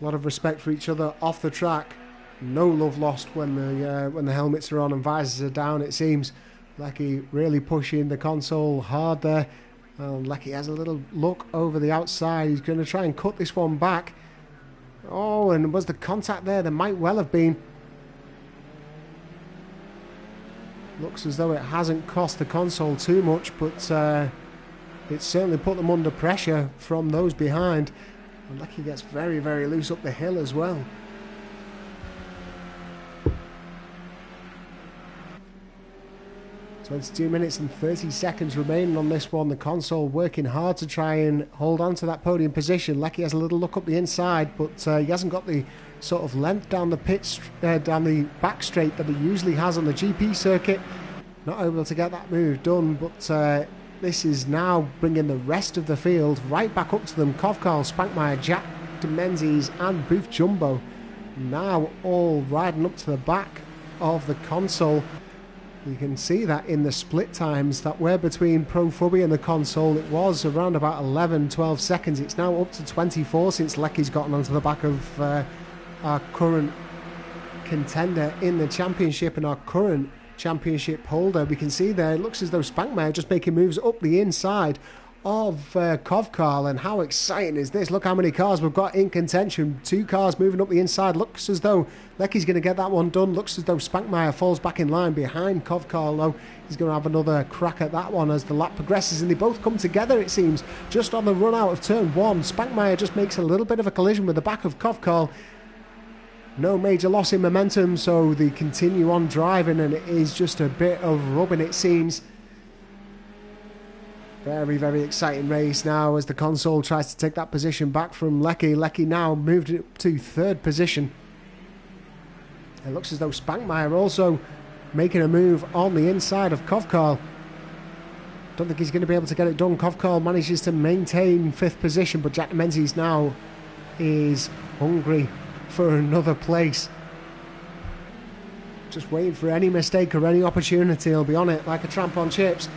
A lot of respect for each other off the track. No love lost when the helmets are on and visors are down, it seems. Lecky really pushing the console hard there. Lecky has a little look over the outside. He's going to try and cut this one back. Oh, and was the contact there? There might well have been. Looks as though it hasn't cost the console too much, but it certainly put them under pressure from those behind. And Lecky gets very, very loose up the hill as well. So it's 2 minutes and 30 seconds remaining on this one. The console working hard to try and hold on to that podium position. Lecky has a little look up the inside, but he hasn't got the sort of length down the down the back straight that he usually has on the GP circuit. Not able to get that move done, but this is now bringing the rest of the field right back up to them. Kovkarl, Spankmeyer, Jack Menzies and Booth Jumbo now all riding up to the back of the console. You can see that in the split times that were between Profubby and the console. It was around about 11-12 seconds. It's now up to 24 since Lecky's gotten onto the back of our current contender in the championship and our current championship holder. We can see there, it looks as though Spankmeyer just making moves up the inside of Kovkarl, and how exciting is this? Look how many cars we've got in contention. 2 cars moving up the inside. Looks as though Lecky's going to get that one done. Looks as though Spankmeyer falls back in line behind Kovkarl, though. He's going to have another crack at that one as the lap progresses, and they both come together, it seems, just on the run out of turn 1. Spankmeyer just makes a little bit of a collision with the back of Kovkarl. No major loss in momentum, so they continue on driving, and it is just a bit of rubbing, it seems. Very, very exciting race now as the console tries to take that position back from Lecky. Lecky now moved it up to 3rd position. It looks as though Spankmeyer also making a move on the inside of Kovkarl. Don't think he's going to be able to get it done. Kovkarl manages to maintain 5th position, but Jack Menzies now is hungry for another place. Just waiting for any mistake or any opportunity. He'll be on it like a tramp on chips.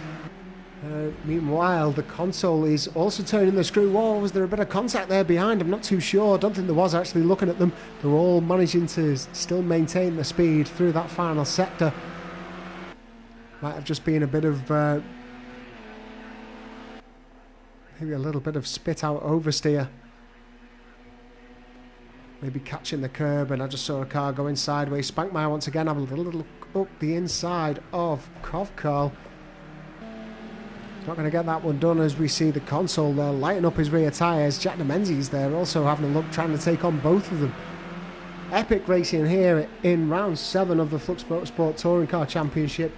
Meanwhile, the console is also turning the screw. Whoa, was there a bit of contact there behind? I'm not too sure. I don't think there was, actually, looking at them. They're all managing to still maintain the speed through that final sector. Might have just been a bit of maybe a little bit of spit out oversteer. Maybe catching the curb, and I just saw a car going sideways. Spankmeyer once again have a little look up the inside of Kovkarl. Not going to get that one done as we see the console there lighting up his rear tyres. Jack Menzies there also having a look, trying to take on both of them. Epic racing here in round 7 of the Flux Motorsport Touring Car Championship.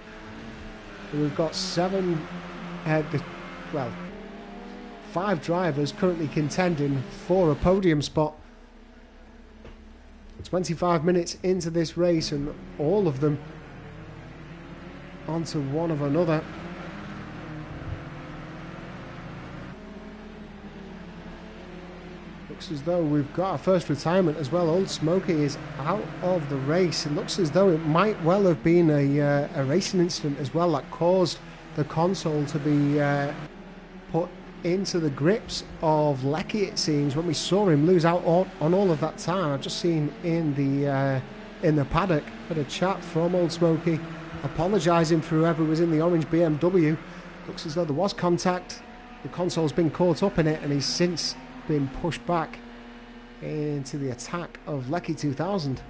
We've got 5 drivers currently contending for a podium spot. 25 minutes into this race, and all of them onto one of another. Looks as though we've got our first retirement as well. Old Smokey is out of the race. It looks as though it might well have been a racing incident as well that caused the console to be put into the grips of Lecky, it seems, when we saw him lose out on all of that time. I've just seen in the paddock had a chat from Old Smokey apologising for whoever was in the orange BMW. Looks as though there was contact. The console's been caught up in it, and he's since been pushed back into the attack of Lecky 2000.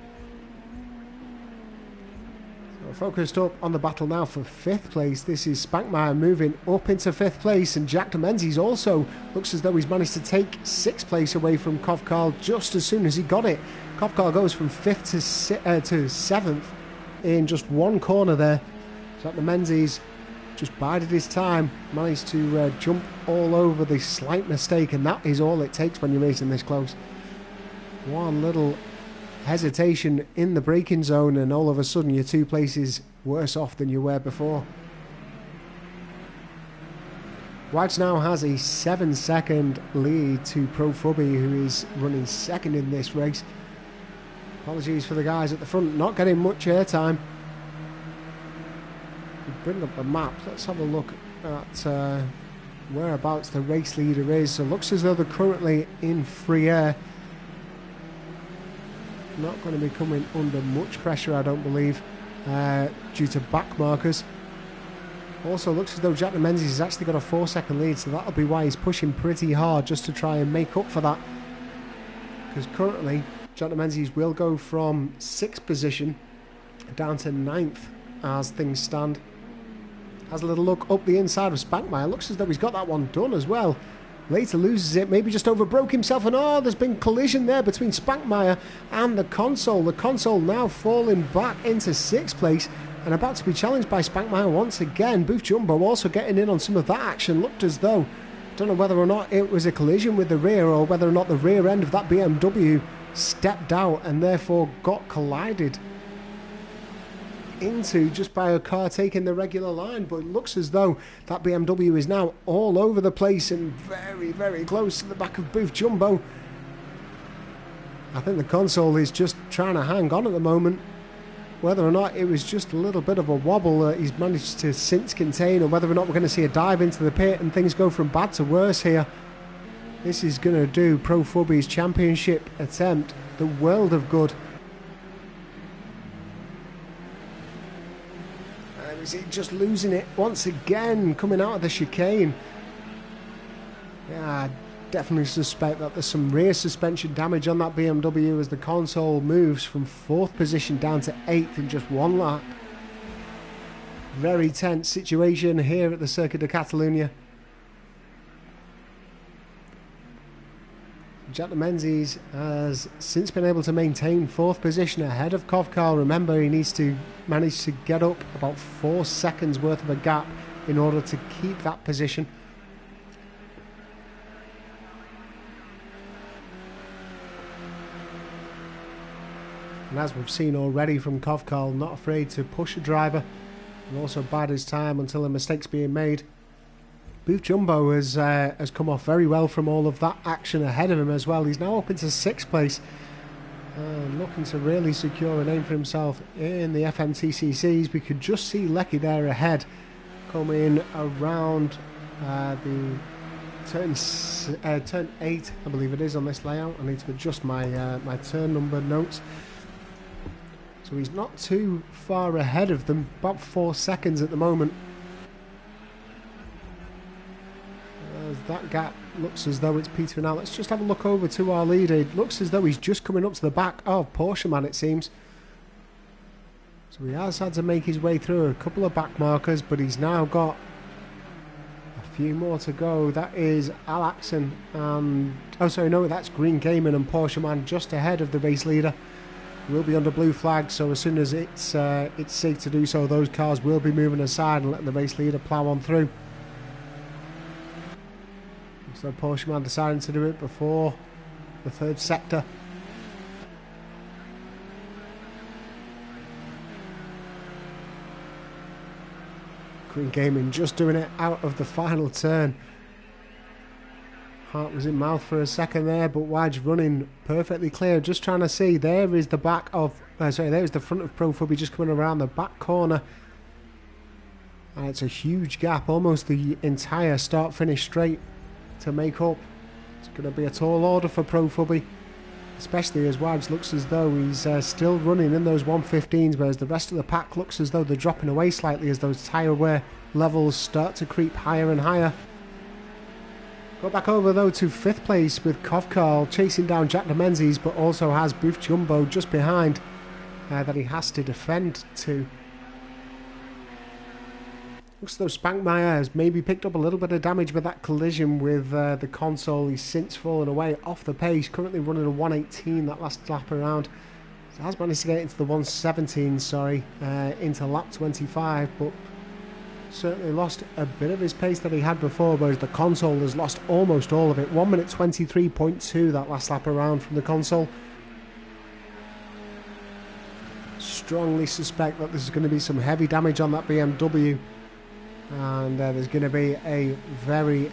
So focused up on the battle now for 5th place. This is Spankmeyer moving up into 5th place, and Jack de Menzies also looks as though he's managed to take 6th place away from Kovkarl just as soon as he got it. Kovkarl goes from 5th to 7th in just one corner there. Jack de Menzies just bided his time, managed to jump all over the slight mistake, and that is all it takes when you're racing this close. One little hesitation in the braking zone and all of a sudden you're 2 places worse off than you were before. Whites now has a 7-second lead to Pro Fubby, who is running 2nd in this race. Apologies for the guys at the front not getting much airtime. Bring up the map. Let's have a look at whereabouts the race leader is. So it looks as though they're currently in free air. Not going to be coming under much pressure, I don't believe, due to back markers. Also looks as though Jack de Menzies has actually got a 4-second lead, so that'll be why he's pushing pretty hard just to try and make up for that. Because currently Jack de Menzies will go from 6th position down to 9th as things stand. Has a little look up the inside of Spankmeyer. Looks as though he's got that one done as well. Later loses it, maybe just overbroke himself, and there's been collision there between Spankmeyer and the console. The console now falling back into 6th place and about to be challenged by Spankmeyer once again. Booth Jumbo also getting in on some of that action. Looked as though, don't know whether or not it was a collision with the rear or whether or not the rear end of that BMW stepped out and therefore got collided into just by a car taking the regular line. But it looks as though that BMW is now all over the place and very, very close to the back of Booth Jumbo. I think the console is just trying to hang on at the moment. Whether or not it was just a little bit of a wobble that he's managed to since contain, or whether or not we're going to see a dive into the pit and things go from bad to worse here. This is going to do Pro Fubby's championship attempt the world of good. Is it just losing it once again, coming out of the chicane? Yeah, I definitely suspect that there's some rear suspension damage on that BMW as the console moves from 4th position down to 8th in just one lap. Very tense situation here at the Circuit de Catalunya. Jack de Menzies has since been able to maintain 4th position ahead of Kovkarl. Remember, he needs to manage to get up about 4 seconds worth of a gap in order to keep that position. And as we've seen already from Kovkarl, not afraid to push a driver and also bide his time until a mistake's being made. Booth Jumbo has come off very well from all of that action ahead of him as well. He's now up into 6th place, looking to really secure a name for himself in the FMTCCs. We could just see Lecky there ahead, coming around the turn 8, I believe it is on this layout. I need to adjust my my turn number notes. So he's not too far ahead of them, about 4 seconds at the moment. That gap looks as though it's petering out. Let's just have a look over to our leader. It looks as though he's just coming up to the back of Porsche Man, it seems. So he has had to make his way through a couple of back markers, but he's now got a few more to go. That is Al Axon and... oh, sorry, no, that's Green Gaiman and Porsche Man just ahead of the race leader. Will be under blue flag, so as soon as it's safe to do so, those cars will be moving aside and letting the race leader plough on through. So Porsche Man deciding to do it before the 3rd sector. Green Gaming just doing it out of the final turn. Heart was in mouth for a second there, but Wadge running perfectly clear. Just trying to see, there is the back of, there's the front of Profubby just coming around the back corner. And it's a huge gap, almost the entire start-finish straight to make up. It's going to be a tall order for Profubby, especially as Wadge looks as though he's still running in those 115s, whereas the rest of the pack looks as though they're dropping away slightly as those tyre wear levels start to creep higher and higher. Go back over though to 5th place with Kovkarl chasing down Jack de Menzies, but also has Booth Jumbo just behind that he has to defend to. Looks as though Spankmeyer has maybe picked up a little bit of damage with that collision with the console. He's since fallen away off the pace, currently running a 118 that last lap around. So has managed to get into the 117, into lap 25, but certainly lost a bit of his pace that he had before, whereas the console has lost almost all of it. 1 minute 23.2 that last lap around from the console. Strongly suspect that there's going to be some heavy damage on that BMW, and there's going to be a very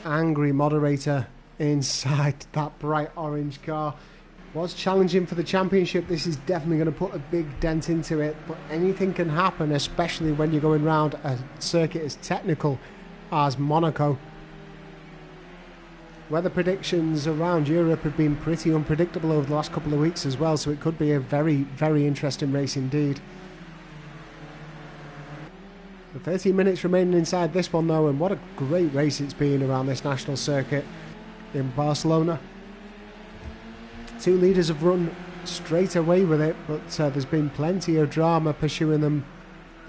angry moderator inside that bright orange car. Was challenging for the championship. This is definitely going to put a big dent into it, but anything can happen, especially when you're going around a circuit as technical as Monaco. Weather predictions around Europe have been pretty unpredictable over the last couple of weeks as well, so it could be a very, very interesting race indeed. 13 minutes remaining inside this one though, and what a great race it's been around this national circuit in Barcelona. Two leaders have run straight away with it, but there's been plenty of drama pursuing them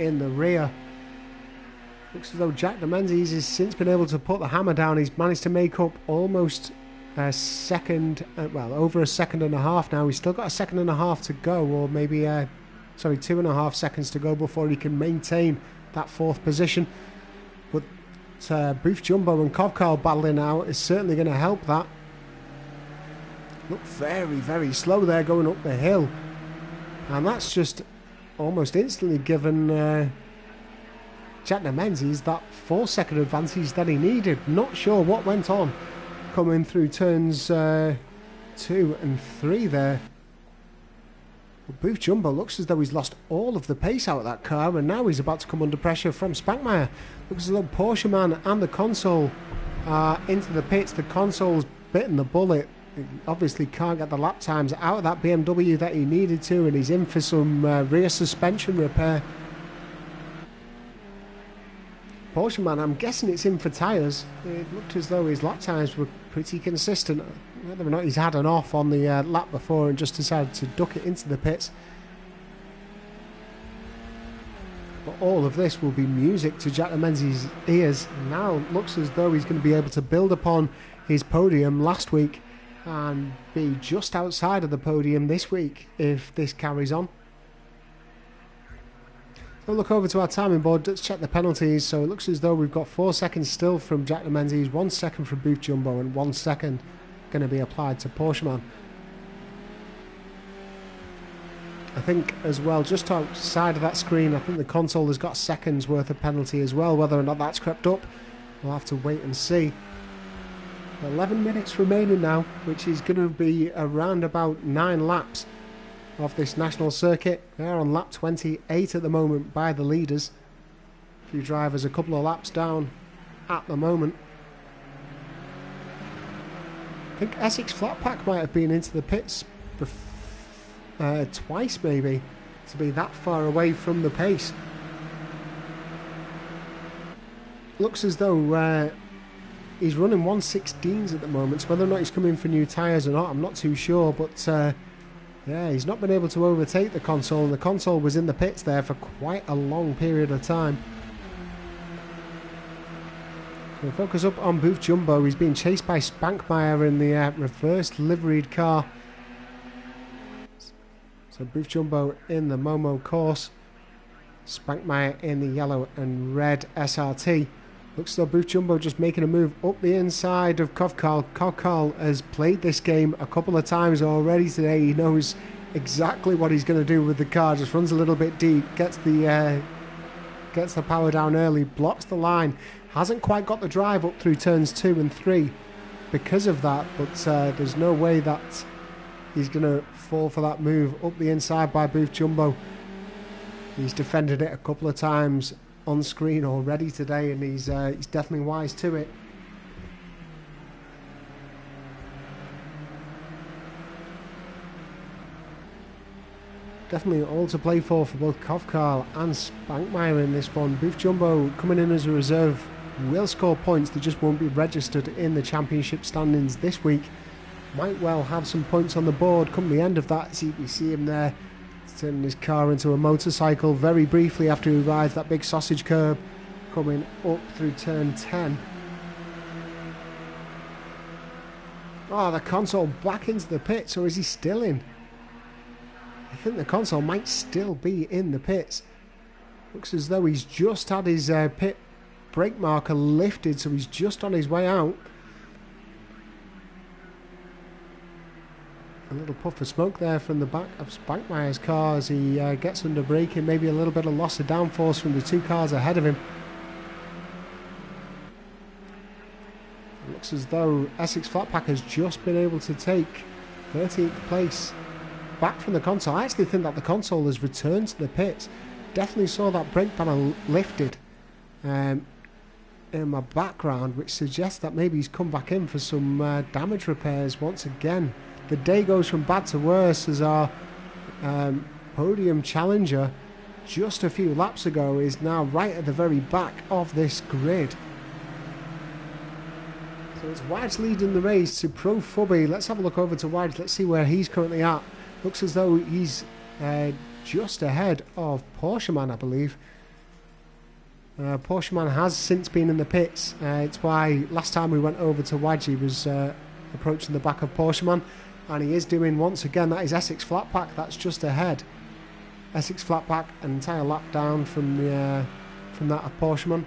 in the rear. Looks as though Jack de Menzies has since been able to put the hammer down. He's managed to make up almost a second, over a second and a half now. He's still got a second and a half to go, or maybe 2.5 seconds to go before he can maintain that 4th position. But Booth Jumbo and Kovkarl battling out is certainly going to help that. Look very, very slow there going up the hill, and that's just almost instantly given Jack de Menzies that 4-second advantage that he needed. Not sure what went on coming through turns 2 and 3 there. But Booth Jumbo looks as though he's lost all of the pace out of that car, and now he's about to come under pressure from Spankmeyer. Looks as though Porsche Man and the console are into the pits. The console's bitten the bullet. He obviously can't get the lap times out of that BMW that he needed to, and he's in for some rear suspension repair. Porsche Man, I'm guessing it's in for tyres. It looked as though his lap times were pretty consistent. Whether or not he's had an off on the lap before and just decided to duck it into the pits. But all of this will be music to Jack de Menzies' ears. Now looks as though he's going to be able to build upon his podium last week and be just outside of the podium this week if this carries on. So look over to our timing board. Let's check the penalties. So it looks as though we've got 4 seconds still from Jack de Menzies, 1 second from Booth Jumbo, and 1 second going to be applied to Porsche Man. I think as well, just outside of that screen, I think the console has got seconds worth of penalty as well. Whether or not that's crept up, we'll have to wait and see. 11 minutes remaining now, which is going to be around about 9 laps of this national circuit. They're on lap 28 at the moment by the leaders. A few drivers a couple of laps down at the moment. I think Essex Flatpack might have been into the pits twice maybe, to be that far away from the pace. Looks as though he's running 116s at the moment, so whether or not he's coming for new tyres or not, I'm not too sure, but yeah, he's not been able to overtake the console, and the console was in the pits there for quite a long period of time. So we'll focus up on Booth Jumbo. He's being chased by Spankmeyer in the reversed liveried car. So Booth Jumbo in the Momo course, Spankmeyer in the yellow and red SRT. Looks as though Booth Jumbo just making a move up the inside of Kovkarl. Kovkarl has played this game a couple of times already today. He knows exactly what he's going to do with the car. Just runs a little bit deep, gets the power down early, blocks the line. Hasn't quite got the drive up through turns 2 and 3. because of that, but there's no way that he's going to fall for that move up the inside by Booth Jumbo. He's defended it a couple of times on screen already today, and he's definitely wise to it. Definitely all to play for both Kovkarl and Spankmeyer in this one. Booth Jumbo coming in as a reserve will score points, they just won't be registered in the championship standings this week. Might well have some points on the board come the end of that. As we see him there turning his car into a motorcycle very briefly after he rides that big sausage curb coming up through turn 10. Oh, the console back into the pits, or is he still in? I think the console might still be in the pits. Looks as though he's just had his pit brake marker lifted, so he's just on his way out. A little puff of smoke there from the back of Spankmeyer's car as he gets under braking. Maybe a little bit of loss of downforce from the two cars ahead of him. It looks as though Essex Flatpack has just been able to take 13th place back from the console. I actually think that the console has returned to the pits. Definitely saw that brake panel lifted in my background, which suggests that maybe he's come back in for some damage repairs once again. The day goes from bad to worse as our podium challenger just a few laps ago is now right at the very back of this grid. So it's Wides leading the race to Pro Fubby. Let's have a look over to Wides. Let's see where he's currently at. Looks as though he's just ahead of Porscheman, I believe. Porscheman has since been in the pits. It's why last time we went over to Wadge, he was approaching the back of Porscheman, and he is doing once again. That is Essex Flatpack. That's just ahead. Essex Flatpack, an entire lap down from that of Porscheman.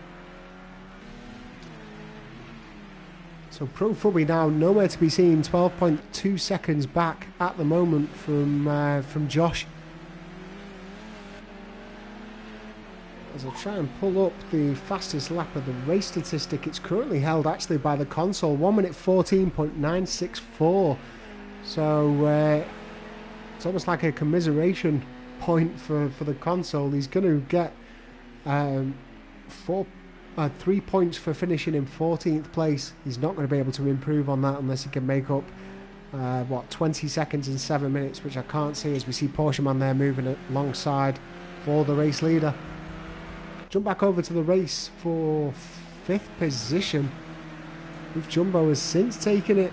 So Pro Fubby now nowhere to be seen, 12.2 seconds back at the moment from Josh. As I try and pull up the fastest lap of the race statistic, it's currently held actually by the console, 1 minute 14.964. So it's almost like a commiseration point for the console. He's going to get 3 points for finishing in 14th place. He's not going to be able to improve on that unless he can make up 20 seconds in 7 minutes, which I can't see as we see Porscheman there moving alongside for the race leader. Jump back over to the race for 5th position. Booth Jumbo has since taken it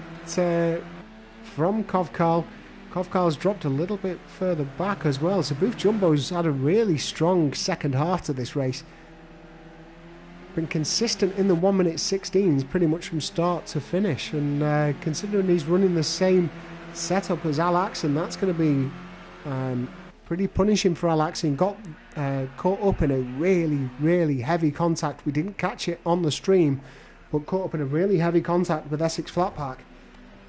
from Kovkarl. Kovkarl's dropped a little bit further back as well, so Booth Jumbo's had a really strong second half to this race. Been consistent in the 1 minute 16s pretty much from start to finish, and considering he's running the same setup as Al Axon, that's going to be pretty punishing for Al Axon. Got caught up in a really heavy contact. We didn't catch it on the stream, but caught up in a really heavy contact with Essex Flatpack,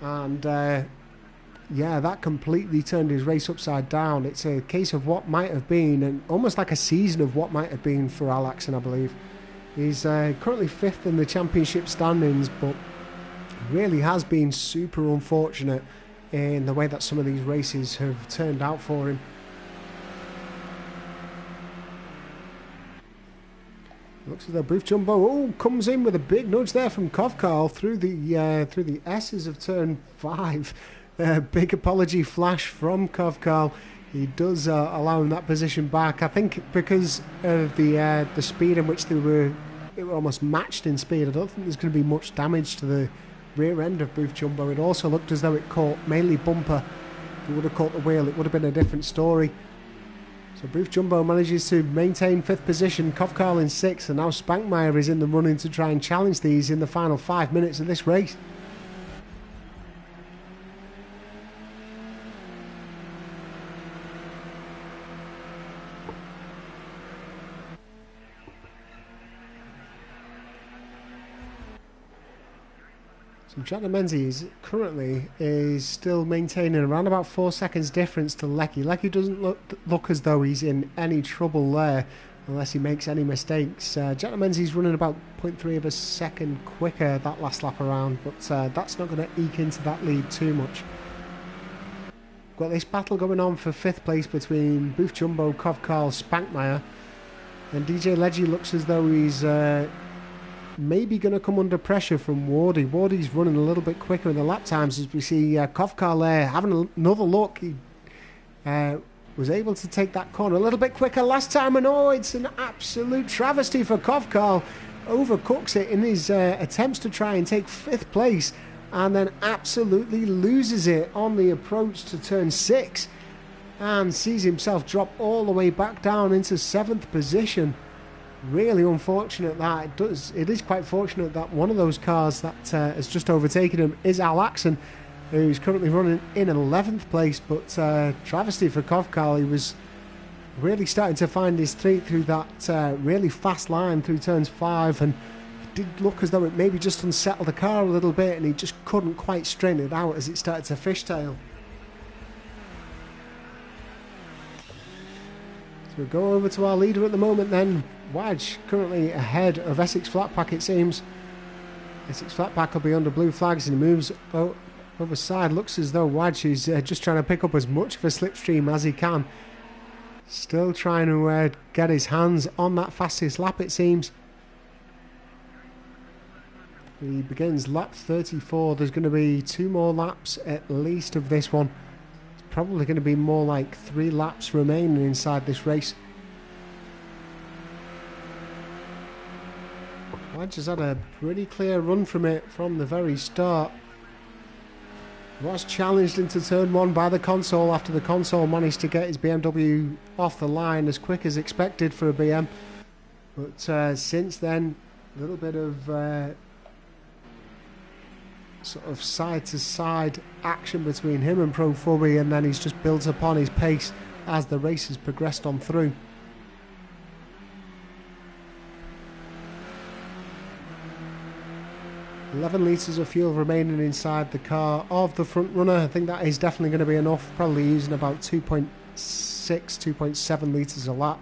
and yeah, that completely turned his race upside down. It's a case of what might have been, and almost like a season of what might have been for Al Axon, I believe. He's currently 5th in the championship standings, but really has been super unfortunate in the way that some of these races have turned out for him. Looks as though Booth Jumbo comes in with a big nudge there from Kovkarl through the S's of turn 5. Big apology flash from Kovkarl. He does allow him that position back. I think because of the speed in which they were almost matched in speed. I don't think there's going to be much damage to the rear end of Booth Jumbo. It also looked as though it caught mainly bumper. If it would have caught the wheel, it would have been a different story. So Booth Jumbo manages to maintain 5th position, Kovkarl in 6th, and now Spankmeyer is in the running to try and challenge these in the final 5 minutes of this race. So Jack Menzies currently is still maintaining around about 4 seconds difference to Lecky. Lecky doesn't look as though he's in any trouble there, unless he makes any mistakes. Jack Menzies running about 0.3 of a second quicker that last lap around, but that's not going to eke into that lead too much. Got this battle going on for 5th place between Booth Jumbo, Kov Karl, Spankmeyer, and DJ Leggy looks as though he's maybe going to come under pressure from Wardy. Wardy's running a little bit quicker in the lap times, as we see Kov Karl there having another look. He was able to take that corner a little bit quicker last time, and oh, it's an absolute travesty for Kov Karl. Overcooks it in his attempts to try and take 5th place, and then absolutely loses it on the approach to turn 6 and sees himself drop all the way back down into 7th position. Really unfortunate that. It is quite fortunate that one of those cars that has just overtaken him is Al Axon, who's currently running in 11th place, but travesty for Kov Karl. He was really starting to find his feet through that really fast line through turns 5, and it did look as though it maybe just unsettled the car a little bit, and he just couldn't quite straighten it out as it started to fishtail. So we'll go over to our leader at the moment then. Wadge currently ahead of Essex Flatpack, it seems. Essex Flatpack will be under blue flags, and he moves over side. Looks as though Wadge is just trying to pick up as much of a slipstream as he can. Still trying to get his hands on that fastest lap, it seems. He begins lap 34. There's going to be 2 more laps at least of this one. It's probably going to be more like 3 laps remaining inside this race. Wadge has had a pretty clear run from it from the very start. Was challenged into turn 1 by the console after the console managed to get his BMW off the line as quick as expected for a BM. But since then, a little bit of sort of side-to-side action between him and Pro Fubby, and then he's just built upon his pace as the race has progressed on through. $11 litres of fuel remaining inside the car of the front runner. I think that is definitely going to be enough, probably using about 2.6, 2.7 litres a lap.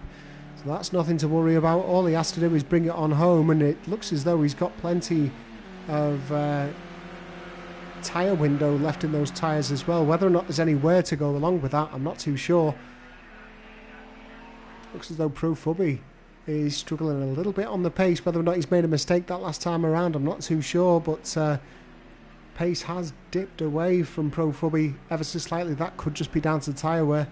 So that's nothing to worry about. All he has to do is bring it on home, and it looks as though he's got plenty of tyre window left in those tyres as well. Whether or not there's any wear to go along with that, I'm not too sure. Looks as though Pro Fubby is struggling a little bit on the pace. Whether or not he's made a mistake that last time around, I'm not too sure, but pace has dipped away from Pro Fubby ever so slightly. That could just be down to tyre wear.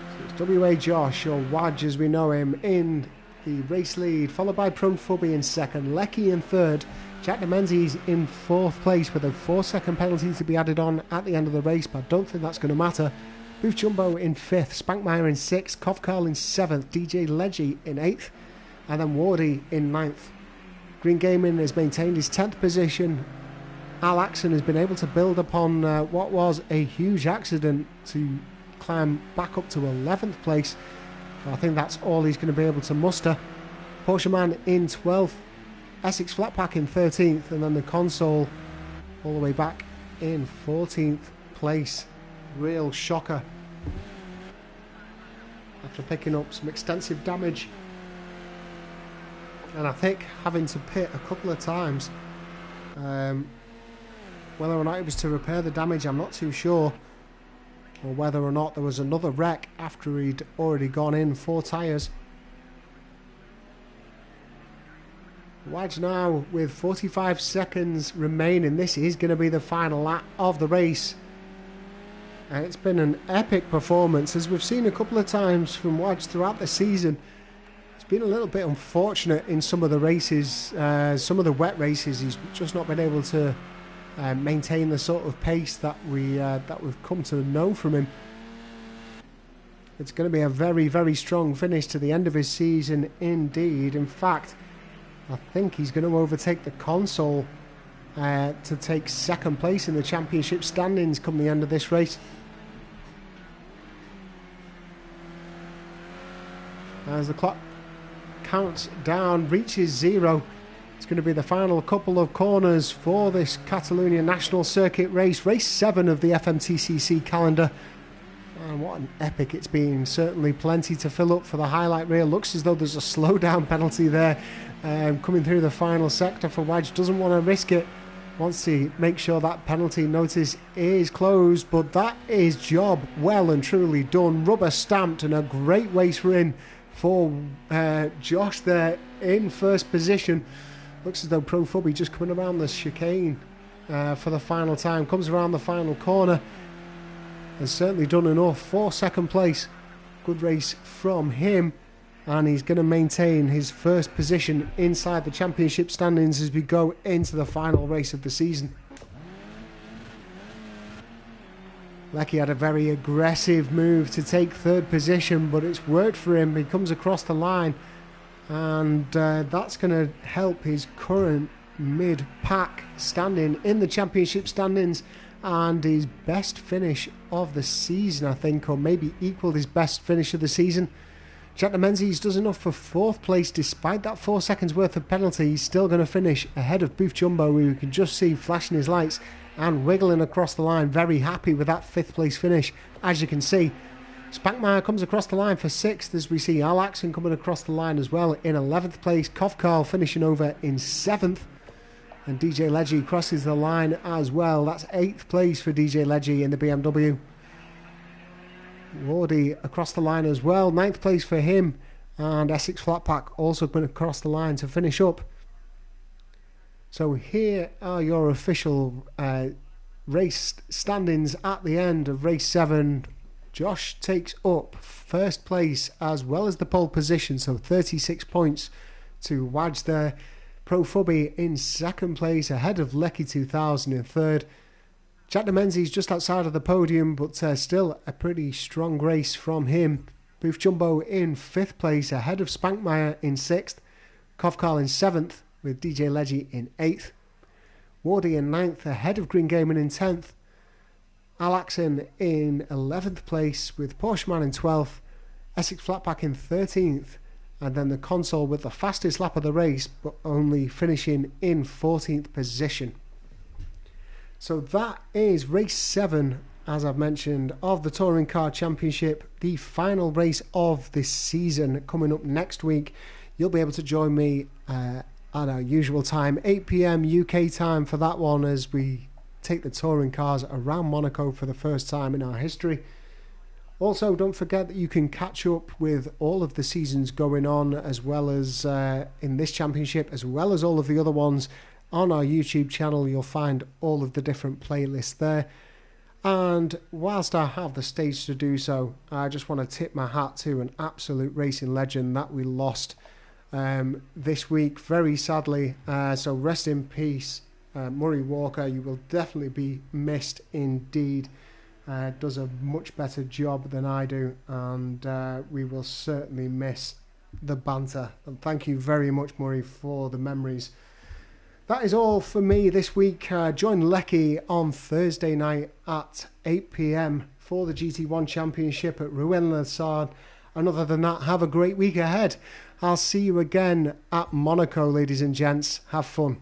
So it's WA Josh, or Wadge as we know him, in the race lead, followed by Pro Fubby in second, Lecky in third, Jack Menzies in 4th place with a 4-second penalty to be added on at the end of the race, but I don't think that's going to matter. Booth Jumbo in 5th, Spankmeyer in 6th, Kov Karl in 7th, DJ Leggy in 8th, and then Wardy in 9th. Green Gaming has maintained his 10th position. Al Axon has been able to build upon what was a huge accident to climb back up to 11th place. I think that's all he's going to be able to muster. Porsche Man in 12th, Essex Flatpack in 13th, and then the console all the way back in 14th place. Real shocker. After picking up some extensive damage, and I think having to pit a couple of times. Whether or not it was to repair the damage, I'm not too sure, or whether or not there was another wreck after he'd already gone in 4 tyres. Wadge now with 45 seconds remaining. This is going to be the final lap of the race, and it's been an epic performance, as we've seen a couple of times from Wadge throughout the season. It's been a little bit unfortunate in some of the races, some of the wet races. He's just not been able to maintain the sort of pace that we've come to know from him. It's going to be a very, very strong finish to the end of his season indeed. In fact, I think he's going to overtake the console to take 2nd place in the championship standings come the end of this race. As the clock counts down, reaches 0. It's going to be the final couple of corners for this Catalunya National Circuit race, race 7 of the FMTCC calendar. And what an epic it's been. Certainly plenty to fill up for the highlight reel. Looks as though there's a slowdown penalty there coming through the final sector for Wadge. Doesn't want to risk it. Wants to make sure that penalty notice is closed. But that is job well and truly done. Rubber stamped, and a great race win for Josh there in first position. Looks as though Pro Fubby just coming around the chicane for the final time. Comes around the final corner. Has certainly done enough for second place. Good race from him. And he's going to maintain his first position inside the championship standings as we go into the final race of the season. Lecky had a very aggressive move to take third position, but it's worked for him. He comes across the line, and that's going to help his current mid-pack standing in the championship standings, and his best finish of the season, I think, or maybe equalled his best finish of the season. Jack Menzies does enough for fourth place. Despite that 4 seconds worth of penalty, he's still going to finish ahead of Booth Jumbo, who you can just see flashing his lights and wiggling across the line. Very happy with that 5th place finish, as you can see. Spankmeyer comes across the line for 6th, as we see Al Axon coming across the line as well in 11th place. Kovkarl finishing over in 7th. And DJ Leggy crosses the line as well. That's 8th place for DJ Leggy in the BMW. Wardy across the line as well. 9th place for him. And Essex Flatpack also going across the line to finish up. So here are your official race standings at the end of race 7. Josh takes up first place as well as the pole position. So 36 points to Wadge there. Pro Fubby in second place ahead of Lecky 2000 in third. Jack Menzies just outside of the podium, but still a pretty strong race from him. Booth Jumbo in 5th place ahead of Spankmeyer in 6th. Kovkarl in 7th with DJ Leggy in 8th. Wardy in 9th ahead of Green Gaming in 10th. Al Axon in 11th place with Porscheman in 12th. Essex Flatpack in 13th. And then the console with the fastest lap of the race, but only finishing in 14th position. So that is race 7, as I've mentioned, of the Touring Car Championship, the final race of this season coming up next week. You'll be able to join me at our usual time, 8 PM UK time for that one, as we take the touring cars around Monaco for the first time in our history. Also, don't forget that you can catch up with all of the seasons going on, as well as in this championship, as well as all of the other ones on our YouTube channel. You'll find all of the different playlists there. And whilst I have the stage to do so, I just want to tip my hat to an absolute racing legend that we lost this week, very sadly. So rest in peace, Murray Walker. You will definitely be missed indeed. Does a much better job than I do, and we will certainly miss the banter. And thank you very much, Murray, for the memories. That is all for me this week. Join Lecky on Thursday night at 8 PM for the GT1 Championship at Rouen-le-Sard. And other than that, have a great week ahead. I'll see you again at Monaco, ladies and gents. Have fun.